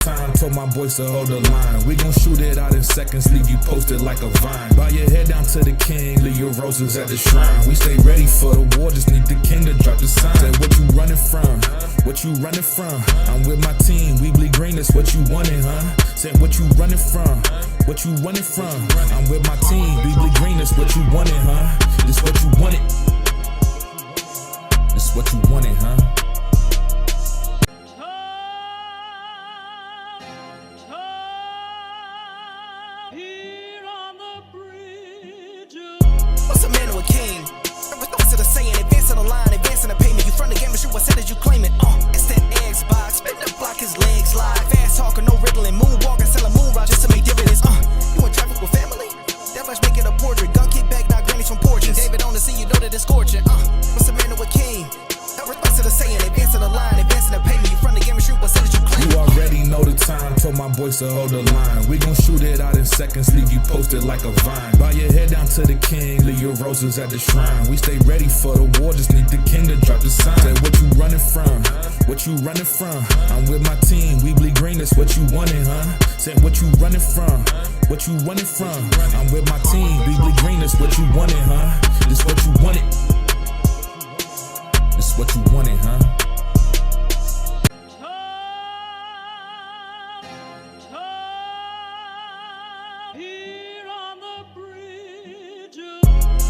Time told my boys to hold the line. We gon' shoot it out in seconds, leave you posted like a vine. Bow your head down to the king, leave your roses at the shrine. We stay ready for the war, just need the king to drop the sign. Say what you running from, what you running from. I'm with my team, we bleed green, that's what you wanted, huh? Say what you running from, what you running from. I'm with my team, we bleed green, that's what you wanted, huh? This what you wanted, this what you wanted, huh? What's a man to a king? Response to the saying, advancing the line, advancing the payment. You front the game and shoot what said as you claim it. It's that Xbox, spin the block, his legs slide. Fast talking, no riddling, moonwalking, selling moon rock just to make dividends. You in traffic with family? That much making a portrait. Gun kick back, not grannies from porches. David on the sea, you know that it's scorching. What's a man to a king? Response to the saying, advancing the line, advancing the payment. You front the game and shoot what said as you claim it. You already know the time, told my boys to hold the line. We gon' shoot it out in seconds, leave you posted like a vine. Bow your head down to the king, leave your roses at the shrine. We stay ready for the war, just need the king to drop the sign. Say what you running from, what you running from. I'm with my team, we bleed green, that's what you wanted, huh? Say what you running from, what you running from. I'm with my team, we bleed green, that's what you wanted, huh? This what you wanted, this what you wanted, huh?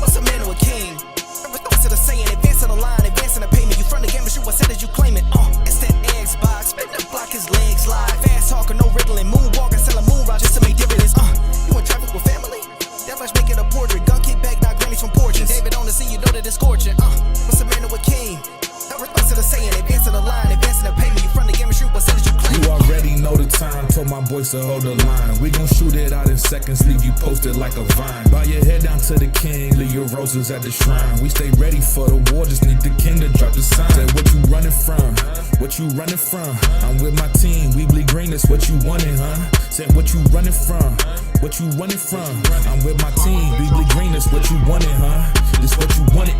What's a man to a king? Response to the saying, advancing the line, advancing the payment. You front the game and shoot what said as you claim it. It's that Xbox, spin the block, his legs slide. Fast talking, no riddling, moonwalking, selling moon rock just to make dividends. You in traffic with family? That much making a portrait. Gun kick back, not grannies from porches. David on the sea, you know that it's scorching. What's a man to a king? Response to the saying, advancing the line, advancing the payment. You front the game and shoot what said as you claim it. You already know the time, told my boys to hold the line. We gon' shoot it out in seconds, leave you posted like a vine. Bow your head down to the king, leave your roses at the shrine. We stay ready for the war, just need the king to drop the sign. Say what you running from, what you running from. I'm with my team, we bleed green, that's what you wanted, huh? Say what you running from, what you running from. I'm with my team, we bleed green, that's what you wanted, huh? This what you wanted,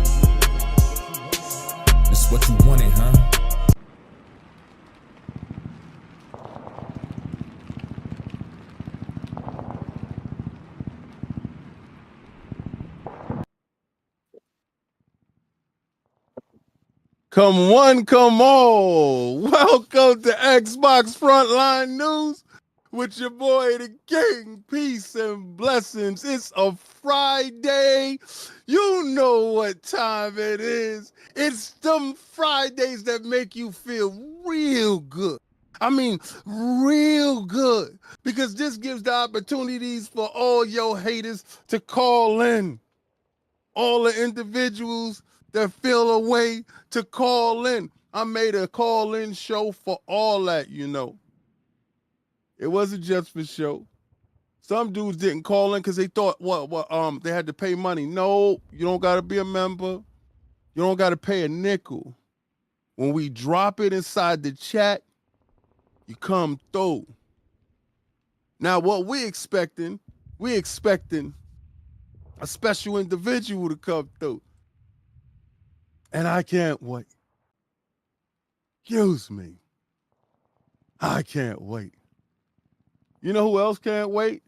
this what you wanted, huh? Come one, come all. Welcome to Xbox Frontline News with your boy, the King. Peace and blessings. It's a Friday. You know what time it is. It's them Fridays that make you feel real good. I mean, real good. Because this gives the opportunities for all your haters to call in. All the individuals that feel a way to call in. I made a call-in show for all that, you know. It wasn't just for show. Some dudes didn't call in because they thought they had to pay money. No, you don't gotta be a member. You don't gotta pay a nickel. When we drop it inside the chat, you come through. Now what we expecting a special individual to come through. And I can't wait. Excuse me. I can't wait. You know who else can't wait?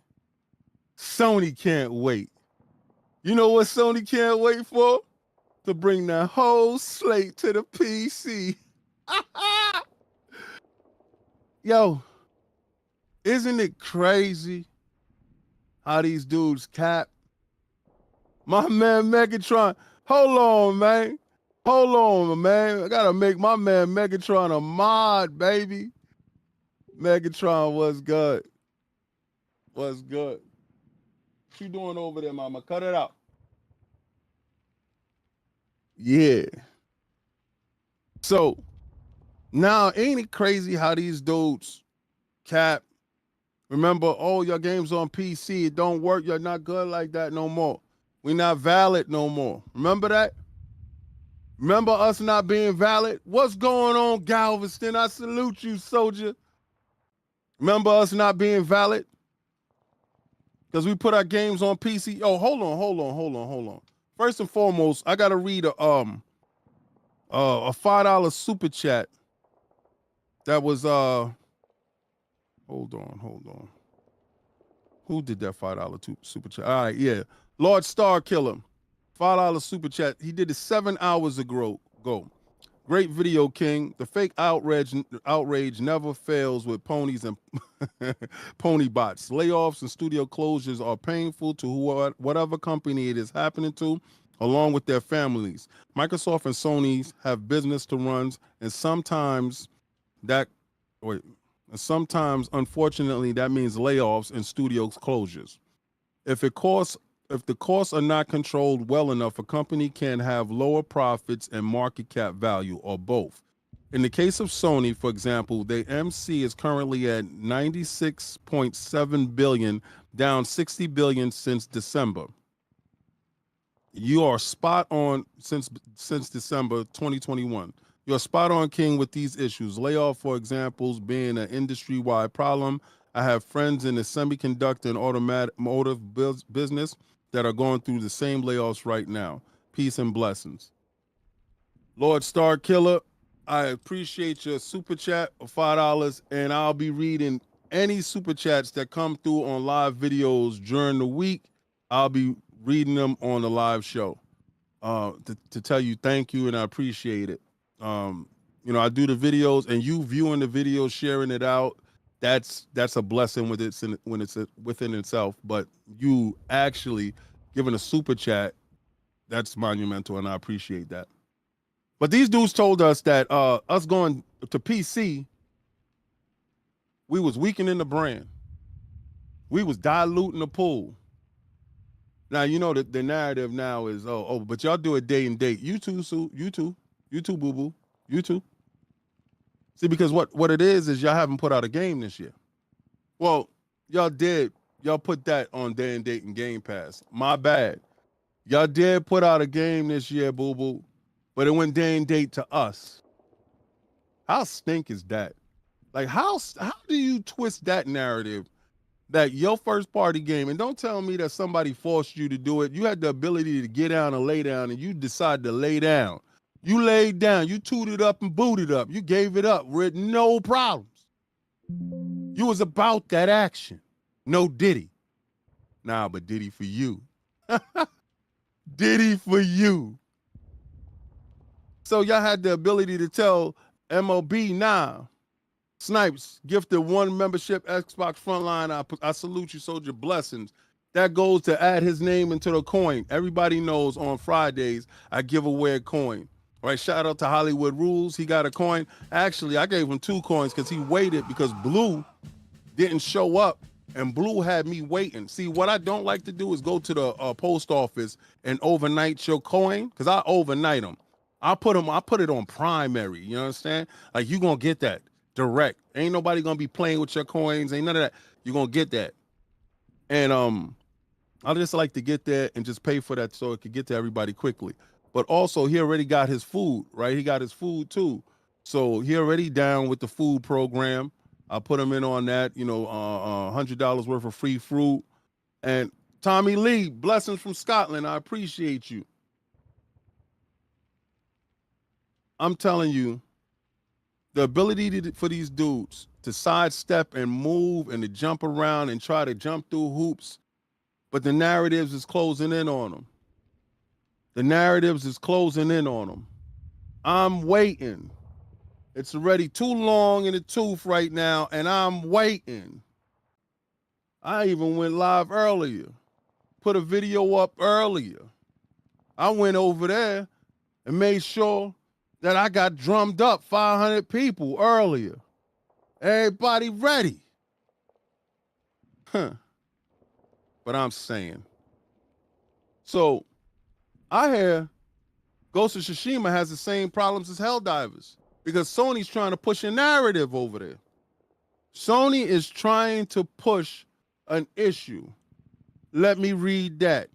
Sony can't wait. You know what Sony can't wait for? To bring that whole slate to the PC. Yo, isn't it crazy how these dudes cap? My man Megatron, hold on, man. Hold on, man. I gotta make my man Megatron a mod, baby. Megatron, what's good? What's good? What you doing over there, mama? Cut it out. Yeah. So, now, ain't it crazy how these dudes cap? Remember, all your games on PC, it don't work. You're not good like that no more. We not valid no more. Remember that? Remember us not being valid? What's going on, Galveston? I salute you, soldier. Remember us not being valid? Because we put our games on PC. Oh, hold on. First and foremost, I gotta read a $5 super chat that was Hold on. Who did that $5 super chat? All right, yeah. Lord Star Killer, $5 super chat. He did it 7 hours ago. Great video, King. The fake outrage never fails with ponies and pony bots. Layoffs and studio closures are painful to whatever company it is happening to, along with their families. Microsoft and Sony have business to run, and sometimes unfortunately, that means layoffs and studio closures. If the costs are not controlled well enough, a company can have lower profits and market cap value, or both. In the case of Sony, for example, the MC is currently at 96.7 billion, down 60 billion since December. You are spot on since December 2021. You're spot on, King, with these issues. Layoff, for example, being an industry-wide problem. I have friends in the semiconductor and automotive business that are going through the same layoffs right now. Peace and blessings. Lord Star Killer, I appreciate your super chat of $5, and I'll be reading any super chats that come through on live videos during the week. I'll be reading them on the live show to tell you thank you, and I appreciate it. I do the videos, and you viewing the videos, sharing it out, that's a blessing when it's within itself. But you actually giving a super chat, that's monumental, and I appreciate that. But these dudes told us that us going to PC, we was weakening the brand. We was diluting the pool. Now, you know that the narrative now is, but y'all do it day and date. You too, Sue. You too, boo-boo. You too. See, because what it is y'all haven't put out a game this year. Well, y'all did. Y'all put that on day and date and Game Pass. My bad. Y'all did put out a game this year, boo-boo, but it went day and date to us. How stink is that? Like, how do you twist that narrative that your first party game, and don't tell me that somebody forced you to do it. You had the ability to get down and lay down, and you decided to lay down. You laid down, you tooted up and booted up. You gave it up with no problems. You was about that action. No Diddy. Nah, but Diddy for you. Diddy for you. So y'all had the ability to tell MLB, nah, Snipes gifted 1 membership Xbox Frontline. I salute you, soldier. Blessings. That goes to add his name into the coin. Everybody knows on Fridays I give away a coin. All right, shout out to Hollywood Rules. He got a coin. Actually, I gave him 2 coins because he waited because Blue didn't show up, and Blue had me waiting. See, what I don't like to do is go to the post office and overnight your coin, because I overnight them. I put it on primary. You understand? Like, you gonna get that direct. Ain't nobody gonna be playing with your coins. Ain't none of that. You're gonna get that. And I just like to get there and just pay for that so it could get to everybody quickly. But also, he already got his food, right? He got his food too. So he already down with the food program. I put him in on that, $100 worth of free fruit. And Tommy Lee, blessings from Scotland. I appreciate you. I'm telling you, the ability for these dudes to sidestep and move and to jump around and try to jump through hoops, but the narratives is closing in on them. The narratives is closing in on them. I'm waiting. It's already too long in the tooth right now, and I'm waiting. I even went live earlier, put a video up earlier. I went over there and made sure that I got drummed up 500 people earlier. Everybody ready. But I'm saying. So I hear Ghost of Tsushima has the same problems as Helldivers because Sony's trying to push a narrative over there. Sony is trying to push an issue. Let me read that.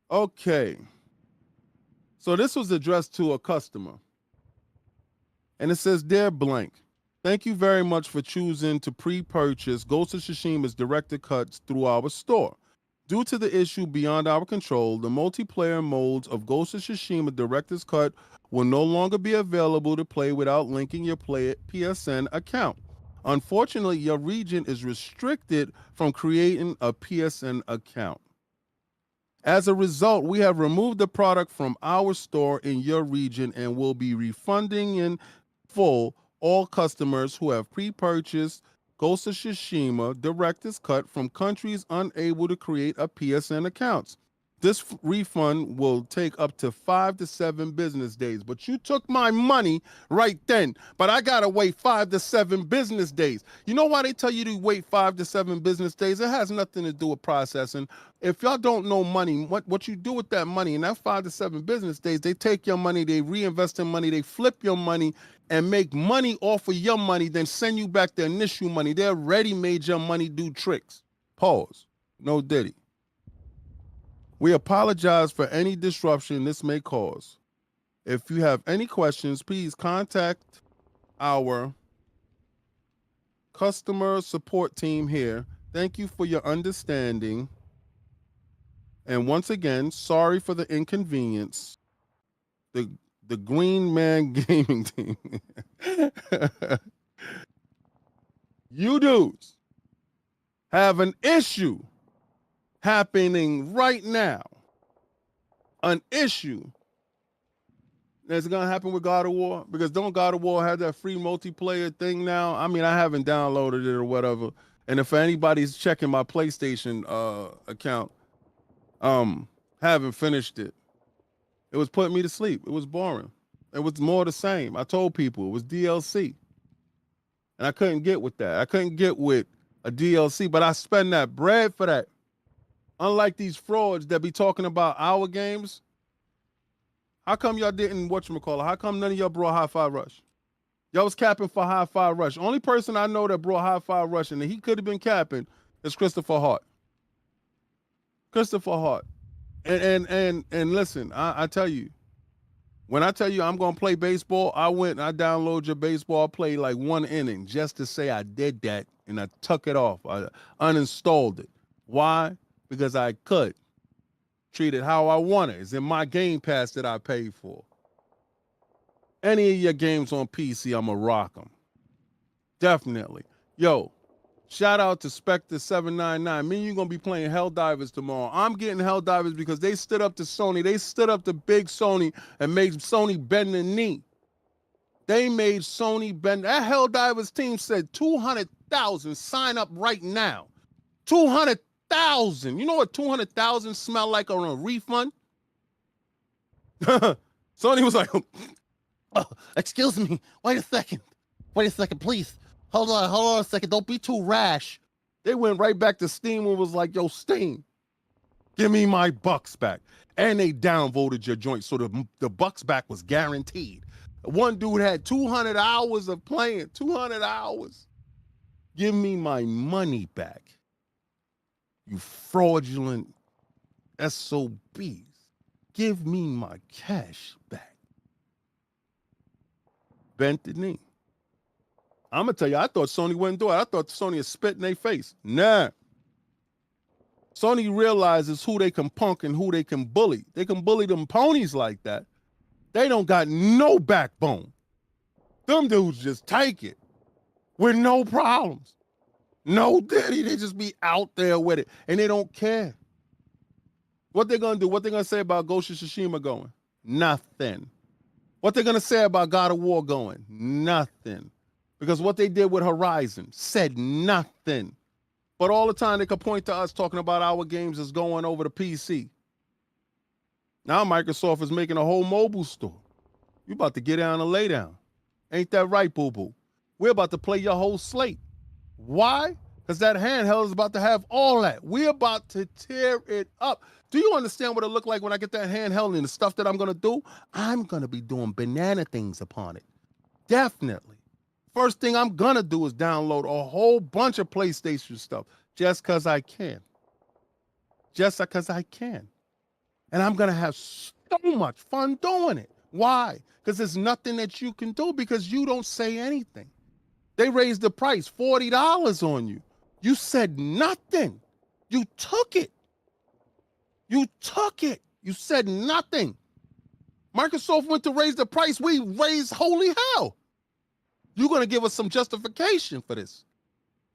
Okay. So this was addressed to a customer. And it says, Dear blank, thank you very much for choosing to pre-purchase Ghost of Tsushima's director cuts through our store. Due to the issue beyond our control, the multiplayer modes of Ghost of Tsushima Director's Cut will no longer be available to play without linking your PSN account. Unfortunately, your region is restricted from creating a PSN account. As a result, we have removed the product from our store in your region and will be refunding in full all customers who have pre-purchased Ghost of Tsushima Director's Cut from countries unable to create a PSN accounts. This refund will take up to 5 to 7 business days. But you took my money right then. But I got to wait 5 to 7 business days. You know why they tell you to wait 5 to 7 business days? It has nothing to do with processing. If y'all don't know money, what you do with that money, in that 5 to 7 business days, they take your money, they reinvest in money, they flip your money and make money off of your money, then send you back the initial money. They already made your money do tricks. Pause. No diddy. We apologize for any disruption this may cause. If you have any questions, please contact our customer support team here. Thank you for your understanding. And once again, sorry for the inconvenience. The Green Man Gaming Team. You dudes have an issue happening right now. An issue that's going to happen with God of War, because don't God of War have that free multiplayer thing now? I mean, I haven't downloaded it or whatever. And if anybody's checking my PlayStation account, haven't finished it. It was putting me to sleep. It was boring. It was more the same. I told people it was DLC. And I couldn't get with that. I couldn't get with a DLC, but I spend that bread for that. Unlike these frauds that be talking about our games, how come y'all didn't, whatchamacallit, how come none of y'all brought Hi-Fi Rush? Y'all was capping for Hi-Fi Rush. Only person I know that brought Hi-Fi Rush and he could have been capping is Christopher Hart. Christopher Hart. And listen, I tell you, when I tell you I'm going to play baseball, I went and I downloaded your baseball. I played like 1 inning just to say I did that, and I took it off. I uninstalled it. Why? Because I could. Treat it how I want it. It's in my Game Pass that I paid for. Any of your games on PC, I'm going to rock them. Definitely. Yo, shout out to Spectre799. Me and you going to be playing Helldivers tomorrow. I'm getting Helldivers because they stood up to Sony. They stood up to big Sony and made Sony bend the knee. They made Sony bend. That Helldivers team said 200,000 sign up right now. 200,000. You know what 200,000 smell like on a refund? Sony was like, oh, excuse me. Wait a second, please. Hold on a second. Don't be too rash. They went right back to Steam and was like, yo, Steam, give me my bucks back. And they downvoted your joint, so the bucks back was guaranteed. One dude had 200 hours of playing, 200 hours. Give me my money back. You fraudulent SOBs. Give me my cash back. Bent the knee. I'm going to tell you, I thought Sony wouldn't do it. I thought Sony would spit in their face. Nah. Sony realizes who they can punk and who they can bully. They can bully them ponies like that. They don't got no backbone. Them dudes just take it with no problems. No diddy. They just be out there with it. And they don't care. What they going to do? What they going to say about Ghost of Tsushima going? Nothing. What they going to say about God of War going? Nothing. Because what they did with Horizon said nothing. But all the time they could point to us talking about our games is going over the PC. Now Microsoft is making a whole mobile store. You about to get down and lay down. Ain't that right, boo-boo? We're about to play your whole slate. Why? Because that handheld is about to have all that. We're about to tear it up. Do you understand what it look like when I get that handheld and the stuff that I'm going to do? I'm going to be doing banana things upon it. Definitely. First thing I'm going to do is download a whole bunch of PlayStation stuff just because I can. Just because I can. And I'm going to have so much fun doing it. Why? Because there's nothing that you can do because you don't say anything. They raised the price $40 on you. You said nothing. You took it. You took it. You said nothing. Microsoft went to raise the price. We raised holy hell. You're going to give us some justification for this.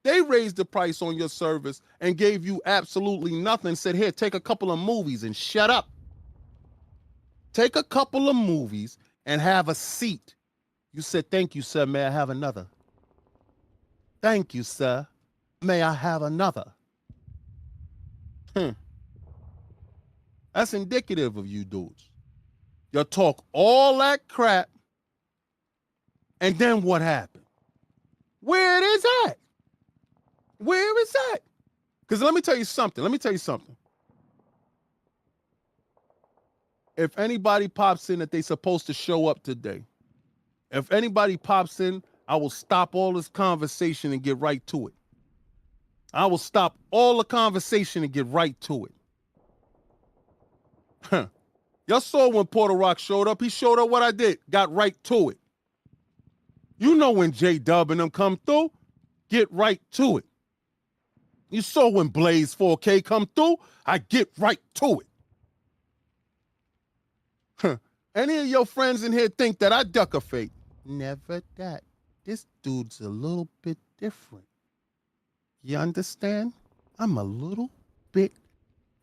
They raised the price on your service and gave you absolutely nothing. Said, here, take a couple of movies and shut up. Take a couple of movies and have a seat. You said, thank you, sir. May I have another? Thank you, sir. May I have another? That's indicative of you dudes. You'll talk all that crap, and then what happened? Where it is at? Where is that? Because let me tell you something. If anybody pops in that they supposed to show up today, if anybody pops in, I will stop all this conversation and get right to it. I will stop all the conversation and get right to it. Y'all saw when Porter Rock showed up. He showed up what I did. Got right to it. You know when J-Dub and them come through, get right to it. You saw when Blaze 4K come through, I get right to it. Any of your friends in here think that I duck a fake? Never that. This dude's a little bit different. You understand? I'm a little bit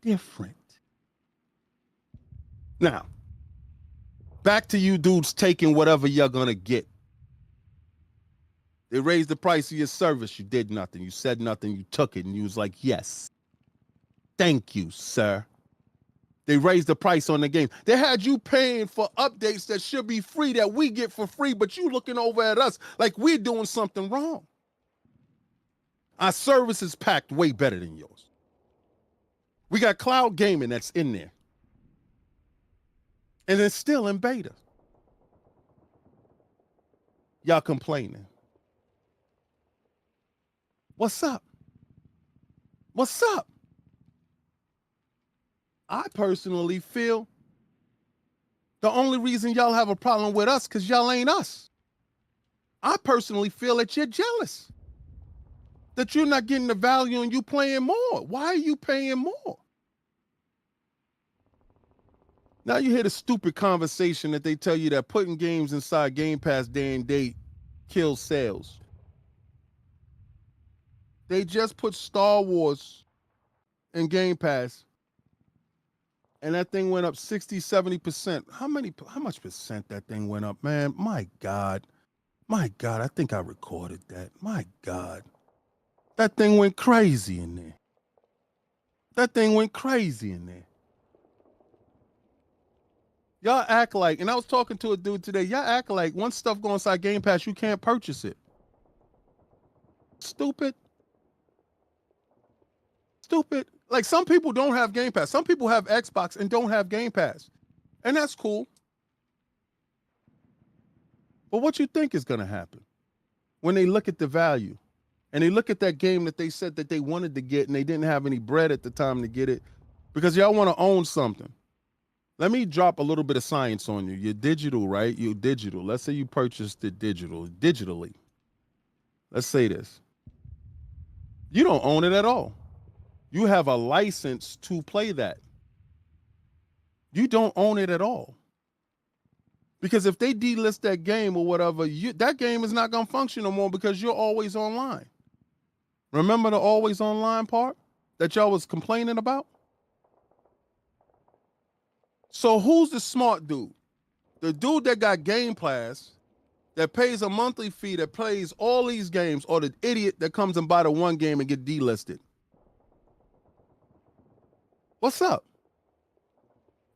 different. Now, back to you dudes taking whatever you're going to get. They raised the price of your service. You did nothing. You said nothing. You took it. And you was like, yes. Thank you, sir. They raised the price on the game. They had you paying for updates that should be free that we get for free, but you looking over at us like we're doing something wrong. Our service is packed way better than yours. We got cloud gaming that's in there. And it's still in beta. Y'all complaining. What's up? What's up? I personally feel the only reason y'all have a problem with us because y'all ain't us. I personally feel that you're jealous. That you're not getting the value and you playing more. Why are you paying more? Now you hear the stupid conversation that they tell you that putting games inside Game Pass day and date kills sales. They just put Star Wars in Game Pass and that thing went up 60, 70%. How much percent that thing went up, man? My God, I think I recorded that. My God, that thing went crazy in there. Y'all act like, and I was talking to a dude today, y'all act like once stuff goes inside Game Pass, you can't purchase it. Stupid. Like some people don't have Game Pass. Some people have Xbox and don't have Game Pass. And that's cool. But what you think is going to happen when they look at the value and they look at that game that they said that they wanted to get and they didn't have any bread at the time to get it because y'all want to own something? Let me drop a little bit of science on you. You're digital, right? You're digital. Let's say you purchased it digitally. Let's say this. You don't own it at all. You have a license to play that. You don't own it at all. Because if they delist that game or whatever, that game is not going to function no more because you're always online. Remember the always online part that y'all was complaining about? So who's the smart dude? The dude that got Game Pass, that pays a monthly fee, that plays all these games, or the idiot that comes and buy the one game and get delisted? What's up?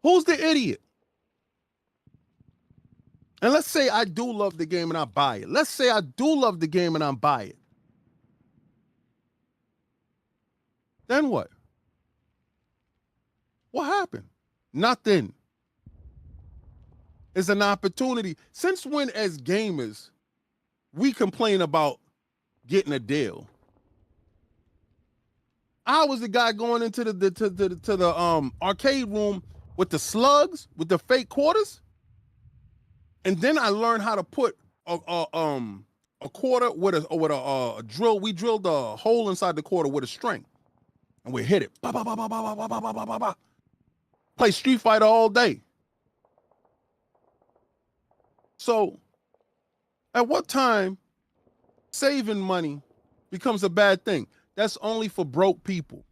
Who's the idiot? And let's say I do love the game and I buy it. Let's say I do love the game and I buy it. Then what? What happened? Nothing. It's an opportunity. Since when, as gamers, we complain about getting a deal? I was the guy going into the arcade room with the slugs, with the fake quarters, and then I learned how to put a quarter with a drill. We drilled a hole inside the quarter with a string, and we hit it. Ba, ba, ba, ba, ba, ba, ba, ba, ba, ba, ba. Play Street Fighter all day. So, at what time saving money becomes a bad thing. That's only for broke people.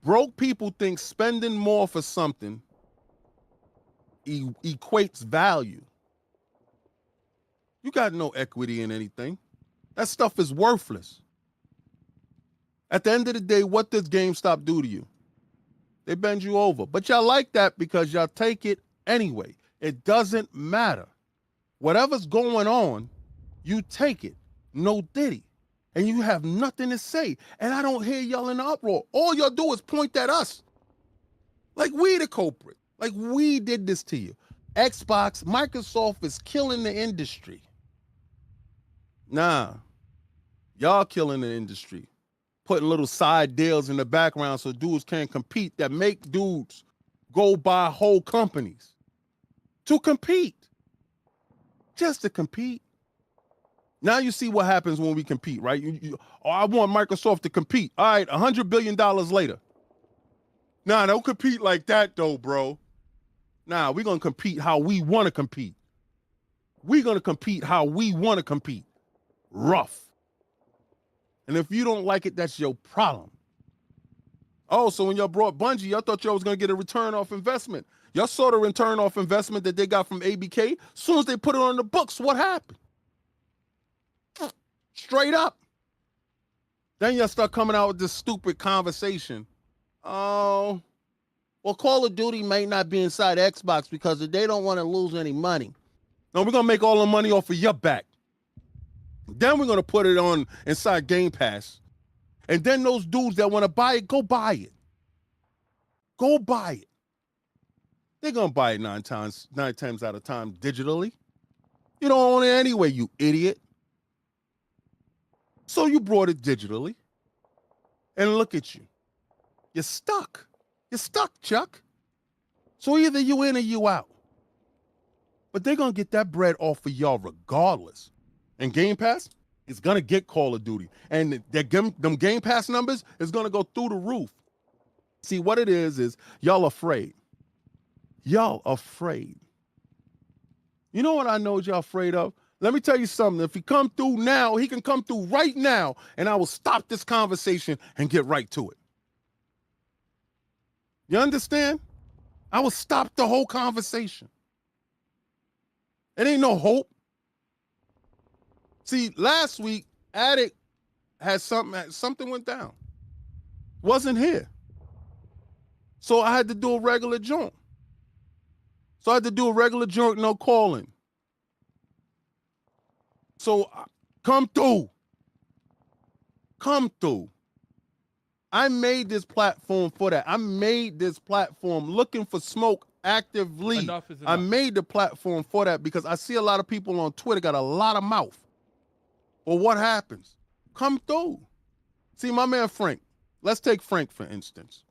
Broke people think spending more for something equates value. You got no equity in anything. That stuff is worthless. At the end of the day, what does GameStop do to you? They bend you over. But y'all like that because y'all take it anyway. It doesn't matter. Whatever's going on, you take it. No diddy. And you have nothing to say. And I don't hear y'all in the uproar. All y'all do is point at us. Like we the culprit. Like we did this to you. Xbox, Microsoft is killing the industry. Nah. Y'all killing the industry. Putting little side deals in the background so dudes can't compete that make dudes go buy whole companies to compete. Just to compete. Now you see what happens when we compete, right? Oh, I want Microsoft to compete. All right, $100 billion later. Nah, don't compete like that though, bro. Nah, we're going to compete how we want to compete. We're going to compete how we want to compete. Rough. And if you don't like it, that's your problem. Oh, so when y'all brought Bungie, y'all thought y'all was going to get a return off investment. Y'all saw the return off investment that they got from ABK. As soon as they put it on the books, what happened? Straight up. Then y'all start coming out with this stupid conversation. Oh, well, Call of Duty may not be inside Xbox because they don't want to lose any money. No, we're going to make all the money off of your back. Then we're going to put it on inside Game Pass. And then those dudes that want to buy it, go buy it. Go buy it. They're going to buy it nine times out of time digitally. You don't own it anyway, you idiot. So you brought it digitally. And look at you. You're stuck. You're stuck, Chuck. So either you in or you out. But they're going to get that bread off of y'all regardless. And Game Pass is going to get Call of Duty. And them Game Pass numbers is going to go through the roof. See, what it is y'all afraid. Y'all afraid. You know what I know y'all afraid of? Let me tell you something. If he come through now, he can come through right now, and I will stop this conversation and get right to it. You understand? I will stop the whole conversation. It ain't no hope. See, last week, Addict had something went down. Wasn't here. So I had to do a regular joint. No calling. So come through. Come through. I made this platform for that. I made this platform looking for smoke actively. Enough is enough. I made the platform for that because I see a lot of people on Twitter got a lot of mouth. Well, what happens? Come through. See, my man Frank. Let's take Frank, for instance.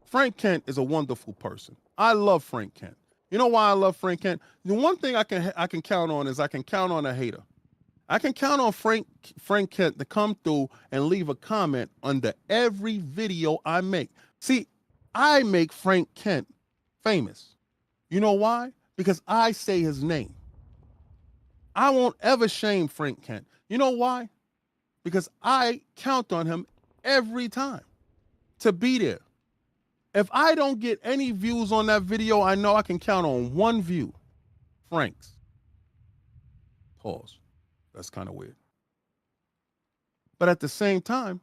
Frank Kent is a wonderful person. I love Frank Kent. You know why I love Frank Kent? The one thing I can count on is I can count on a hater. I can count on Frank Kent to come through and leave a comment under every video I make. See, I make Frank Kent famous. You know why? Because I say his name. I won't ever shame Frank Kent. You know why? Because I count on him every time to be there. If I don't get any views on that video, I know I can count on one view. Frank's. Pause. That's kind of weird. But at the same time,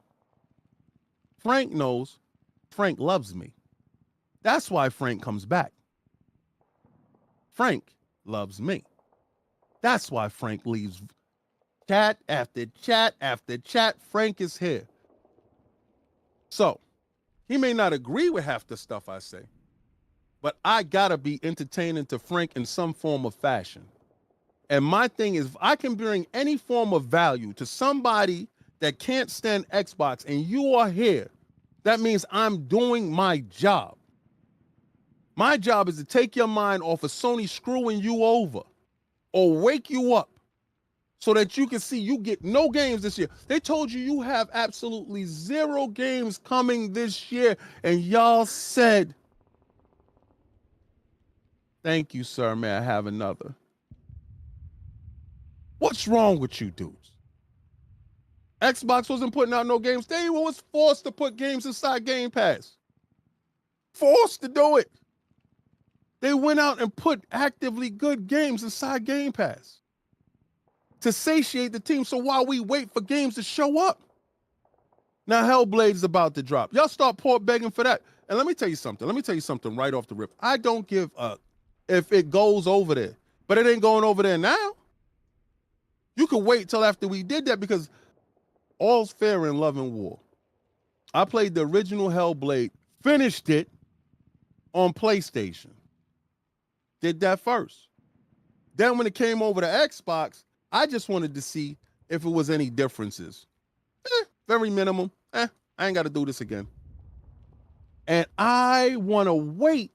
Frank knows Frank loves me. That's why Frank comes back. Frank loves me. That's why Frank leaves chat after chat after chat. Frank is here. So, he may not agree with half the stuff I say, but I gotta be entertaining to Frank in some form of fashion. And my thing is, if I can bring any form of value to somebody that can't stand Xbox and you are here, that means I'm doing my job. My job is to take your mind off of Sony screwing you over or wake you up so that you can see you get no games this year. They told you you have absolutely 0 games coming this year, and y'all said, thank you, sir. May I have another? What's wrong with you dudes? Xbox wasn't putting out no games. They was forced to put games inside Game Pass. Forced to do it. They went out and put actively good games inside Game Pass to satiate the team. So while we wait for games to show up, now Hellblade's about to drop. Y'all start begging for that. And let me tell you something. Let me tell you something right off the rip. I don't give up if it goes over there, but it ain't going over there now. You could wait till after we did that because all's fair in love and war. I played the original Hellblade, finished it on PlayStation. Did that first. Then when it came over to Xbox, I just wanted to see if it was any differences. Very minimum. I ain't got to do this again. And I want to wait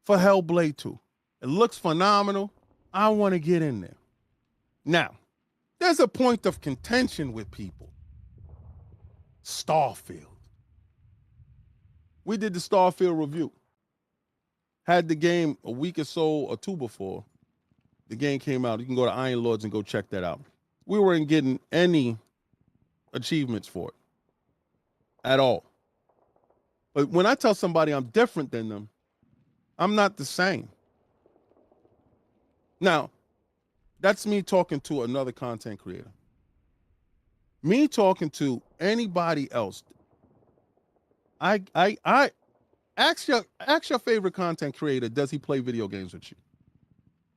for Hellblade 2. It looks phenomenal. I want to get in there. Now, there's a point of contention with people. Starfield. We did the Starfield review. Had the game a week or so or two before the game came out. You can go to Iron Lords and go check that out. We weren't getting any achievements for it at all. But when I tell somebody I'm different than them, I'm not the same. Now, that's me talking to another content creator. Me talking to anybody else. I ask your favorite content creator, does he play video games with you?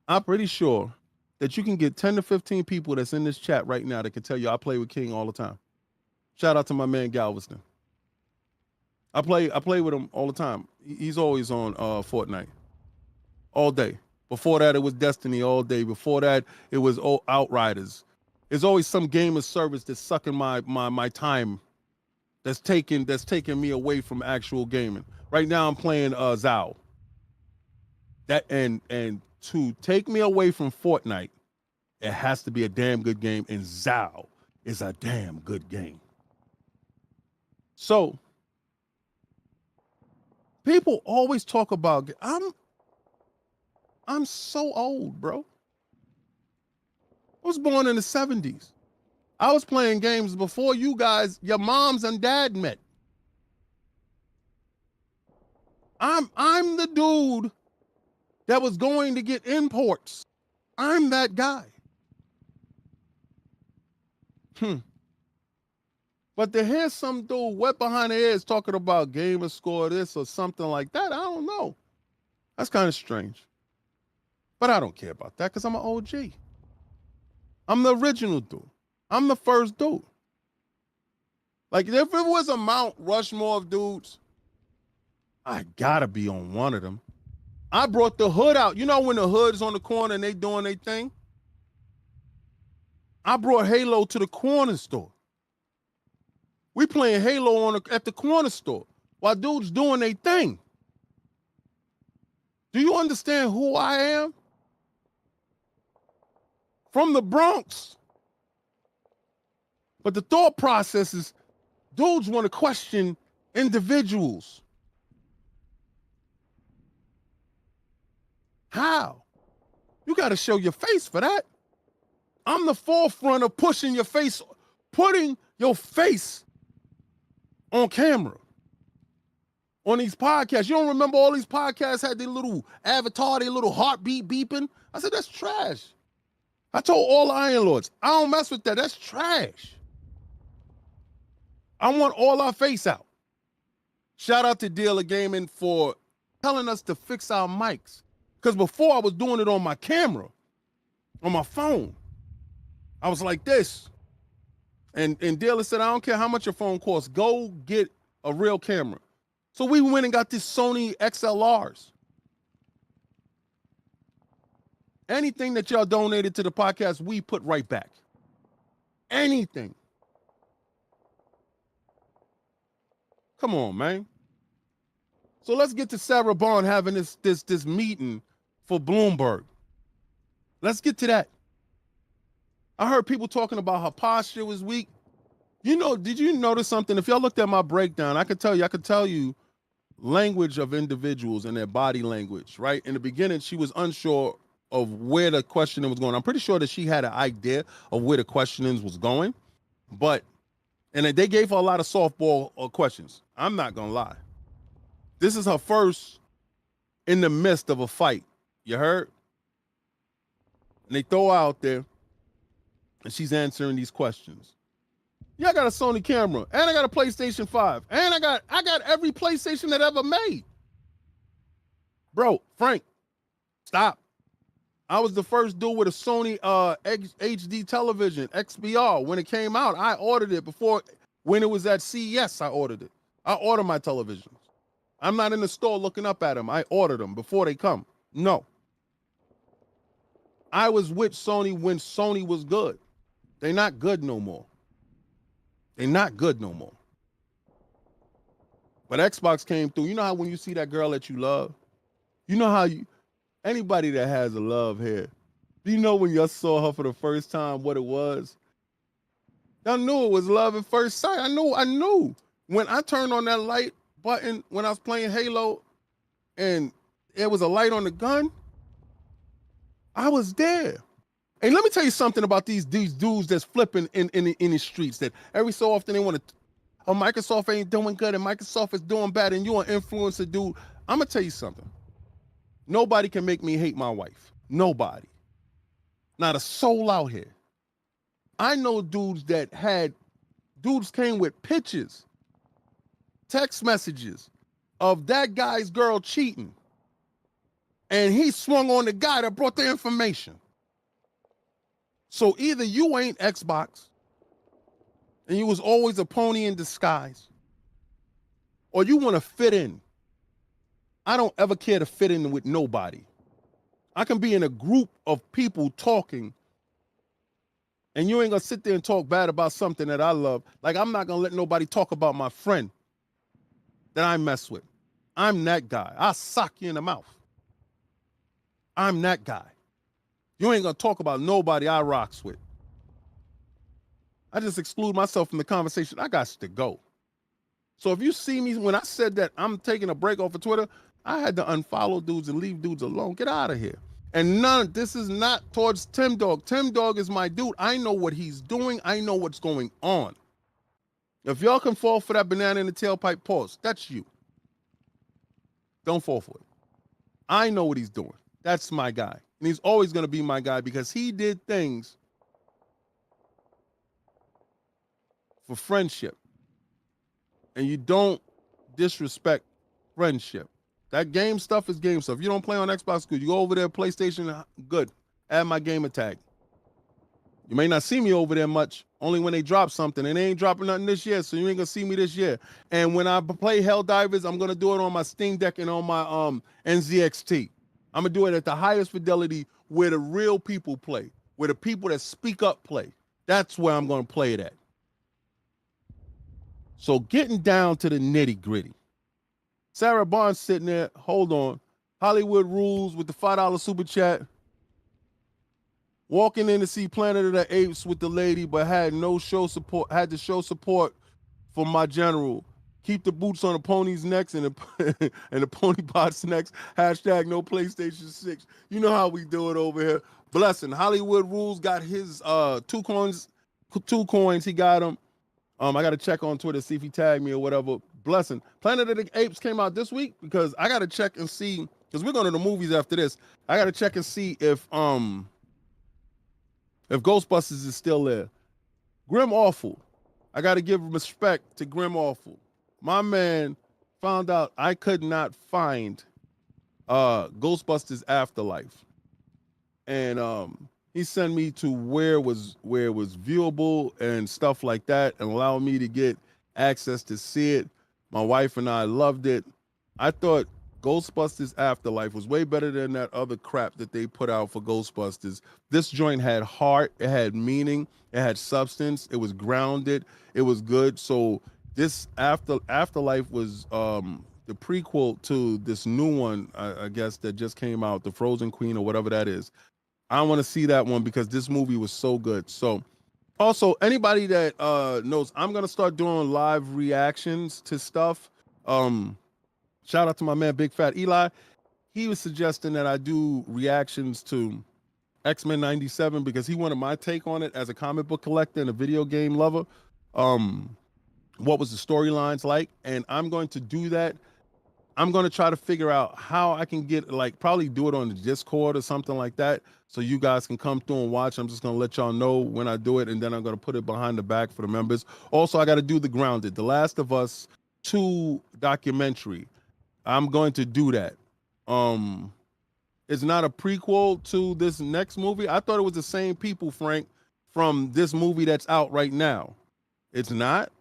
I'm pretty sure that you can get 10 to 15 people that's in this chat right now that can tell you I play with King all the time. Shout out to my man Galveston. I play with him all the time. He's always on Fortnite all day. Before that, it was Destiny all day. Before that, it was Outriders. There's always some game of service that's sucking my time. That's taking me away from actual gaming. Right now, I'm playing ZOW. That and to take me away from Fortnite, it has to be a damn good game, and ZOW is a damn good game. So people always talk about I'm so old, bro. I was born in the 70s. I was playing games before you guys, your moms and dad met. I'm the dude that was going to get imports. I'm that guy. But to hear some dude wet behind the ears talking about gamer score this or something like that, I don't know. That's kind of strange. But I don't care about that because I'm an OG. I'm the original dude. I'm the first dude. Like, if it was a Mount Rushmore of dudes, I gotta be on one of them. I brought the hood out. You know when the hood's on the corner and they doing their thing? I brought Halo to the corner store. We playing Halo at the corner store while dudes doing their thing. Do you understand who I am? From the Bronx. But the thought process is dudes want to question individuals. How? You got to show your face for that. I'm the forefront of pushing your face, putting your face on camera. On these podcasts. You don't remember all these podcasts had their little avatar, their little heartbeat beeping? I said, that's trash. I told all the Iron Lords, I don't mess with that. That's trash. I want all our face out. Shout out to Dealer Gaming for telling us to fix our mics. Because before I was doing it on my camera, on my phone. I was like this. And Dealer said, I don't care how much your phone costs. Go get a real camera. So we went and got these Sony XLRs. Anything that y'all donated to the podcast, we put right back. Anything. Come on, man. So let's get to Sarah Bond having this meeting for Bloomberg. Let's get to that. I heard people talking about her posture was weak. You know, did you notice something? If y'all looked at my breakdown, I could tell you language of individuals and their body language, right? In the beginning, she was unsure of where the questioning was going. I'm pretty sure that she had an idea of where the questioning was going, And they gave her a lot of softball questions. I'm not gonna lie. This is her first in the midst of a fight. You heard? And they throw her out there, and she's answering these questions. Yeah, I got a Sony camera, and I got a PlayStation 5, and I got every PlayStation that ever made. Bro, Frank, stop. I was the first dude with a Sony HD television, XBR. When it came out, I ordered it when it was at CES, I ordered it. I order my televisions. I'm not in the store looking up at them. I ordered them before they come. No. I was with Sony when Sony was good. They're not good no more. They're not good no more. But Xbox came through. You know how when you see that girl that you love, you know how anybody that has a love here, do you know when you saw her for the first time what it was? I knew it was love at first sight. I knew. When I turned on that light button when I was playing Halo and it was a light on the gun, I was there. And let me tell you something about these dudes that's flipping in the streets that every so often they want to, oh, Microsoft ain't doing good and Microsoft is doing bad and you're an influencer dude. I'm going to tell you something. Nobody can make me hate my wife. Nobody. Not a soul out here. I know dudes came with pictures, text messages of that guy's girl cheating. And he swung on the guy that brought the information. So either you ain't Xbox and you was always a pony in disguise, or you want to fit in. I don't ever care to fit in with nobody. I can be in a group of people talking and you ain't gonna sit there and talk bad about something that I love. Like I'm not gonna let nobody talk about my friend that I mess with. I'm that guy. I'll sock you in the mouth. I'm that guy. You ain't gonna talk about nobody I rocks with. I just exclude myself from the conversation. I got to go. So if you see me, when I said that I'm taking a break off of Twitter, I had to unfollow dudes and leave dudes alone. Get out of here. And this is not towards Tim Dog. Tim Dog is my dude. I know what he's doing. I know what's going on. If y'all can fall for that banana in the tailpipe, pause. That's you. Don't fall for it. I know what he's doing. That's my guy. And he's always going to be my guy because he did things for friendship. And you don't disrespect friendship. That game stuff is game stuff. You don't play on Xbox, good. You go over there, PlayStation, good. Add my gamer tag. You may not see me over there much, only when they drop something. And they ain't dropping nothing this year, so you ain't going to see me this year. And when I play Helldivers, I'm going to do it on my Steam Deck and on my NZXT. I'm going to do it at the highest fidelity where the real people play, where the people that speak up play. That's where I'm going to play it at. So getting down to the nitty gritty. Sarah Barnes sitting there, hold on. Hollywood Rules with the $5 super chat. Walking in to see Planet of the Apes with the lady, but had to show support for my general. Keep the boots on the pony's necks and the pony pot's necks. Hashtag no PlayStation 6. You know how we do it over here. Blessing. Hollywood Rules got his two coins. He got them. I got to check on Twitter, see if he tagged me or whatever. Blessing. Planet of the Apes came out this week because I got to check and see, because we're going to the movies after this. I got to check and see if Ghostbusters is still there. Grim Awful. I got to give respect to Grim Awful. My man found out I could not find Ghostbusters Afterlife. And he sent me to where it was viewable and stuff like that and allowed me to get access to see it. My wife and I loved it. I thought Ghostbusters Afterlife was way better than that other crap that they put out for Ghostbusters. This joint had heart, it had meaning, it had substance, it was grounded, it was good. So this Afterlife was the prequel to this new one, I guess, that just came out, The Frozen Queen or whatever that is. I want to see that one because this movie was so good. So also, anybody that knows, I'm going to start doing live reactions to stuff. Shout out to my man, Big Fat Eli. He was suggesting that I do reactions to X-Men 97 because he wanted my take on it as a comic book collector and a video game lover. what was the storylines like, and I'm going to do that. I'm going to try to figure out how I can get, like, probably do it on the Discord or something like that, so you guys can come through and watch. I'm just going to let y'all know when I do it, and then I'm going to put it behind the back for the members. Also, I got to do the Grounded, The Last of Us 2 documentary. I'm going to do that. It's not a prequel to this next movie. I thought it was the same people, Frank, from this movie that's out right now. It's not?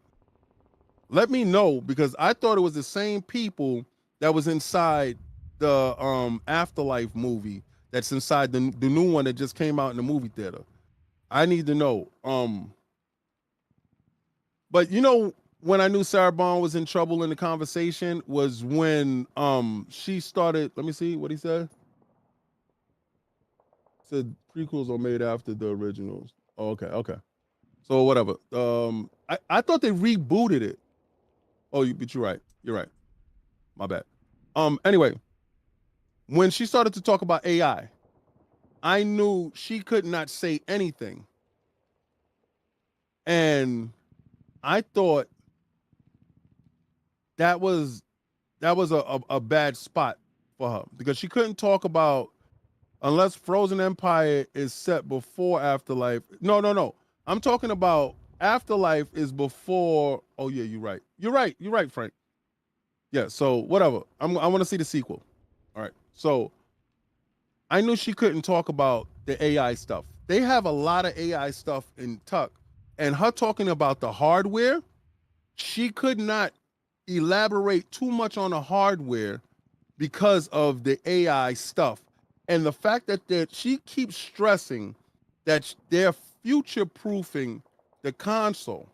Let me know, because I thought it was the same people that was inside the Afterlife movie that's inside the new one that just came out in the movie theater. I need to know. But you know, when I knew Sarah Bond was in trouble in the conversation was when she started, let me see what he said. Said prequels are made after the originals. Oh, okay. So whatever. I thought they rebooted it. Oh, but you're right. You're right. My bad. Anyway, when she started to talk about AI, I knew she could not say anything. And I thought that was a bad spot for her, because she couldn't talk about, unless Frozen Empire is set before Afterlife. No. I'm talking about Afterlife is before. Oh yeah, you're right. You're right, Frank. Yeah, so whatever. I want to see the sequel. All right. So I knew she couldn't talk about the AI stuff. They have a lot of AI stuff in Tuck, and her talking about the hardware, she could not elaborate too much on the hardware because of the AI stuff. And the fact that she keeps stressing that they're future-proofing the console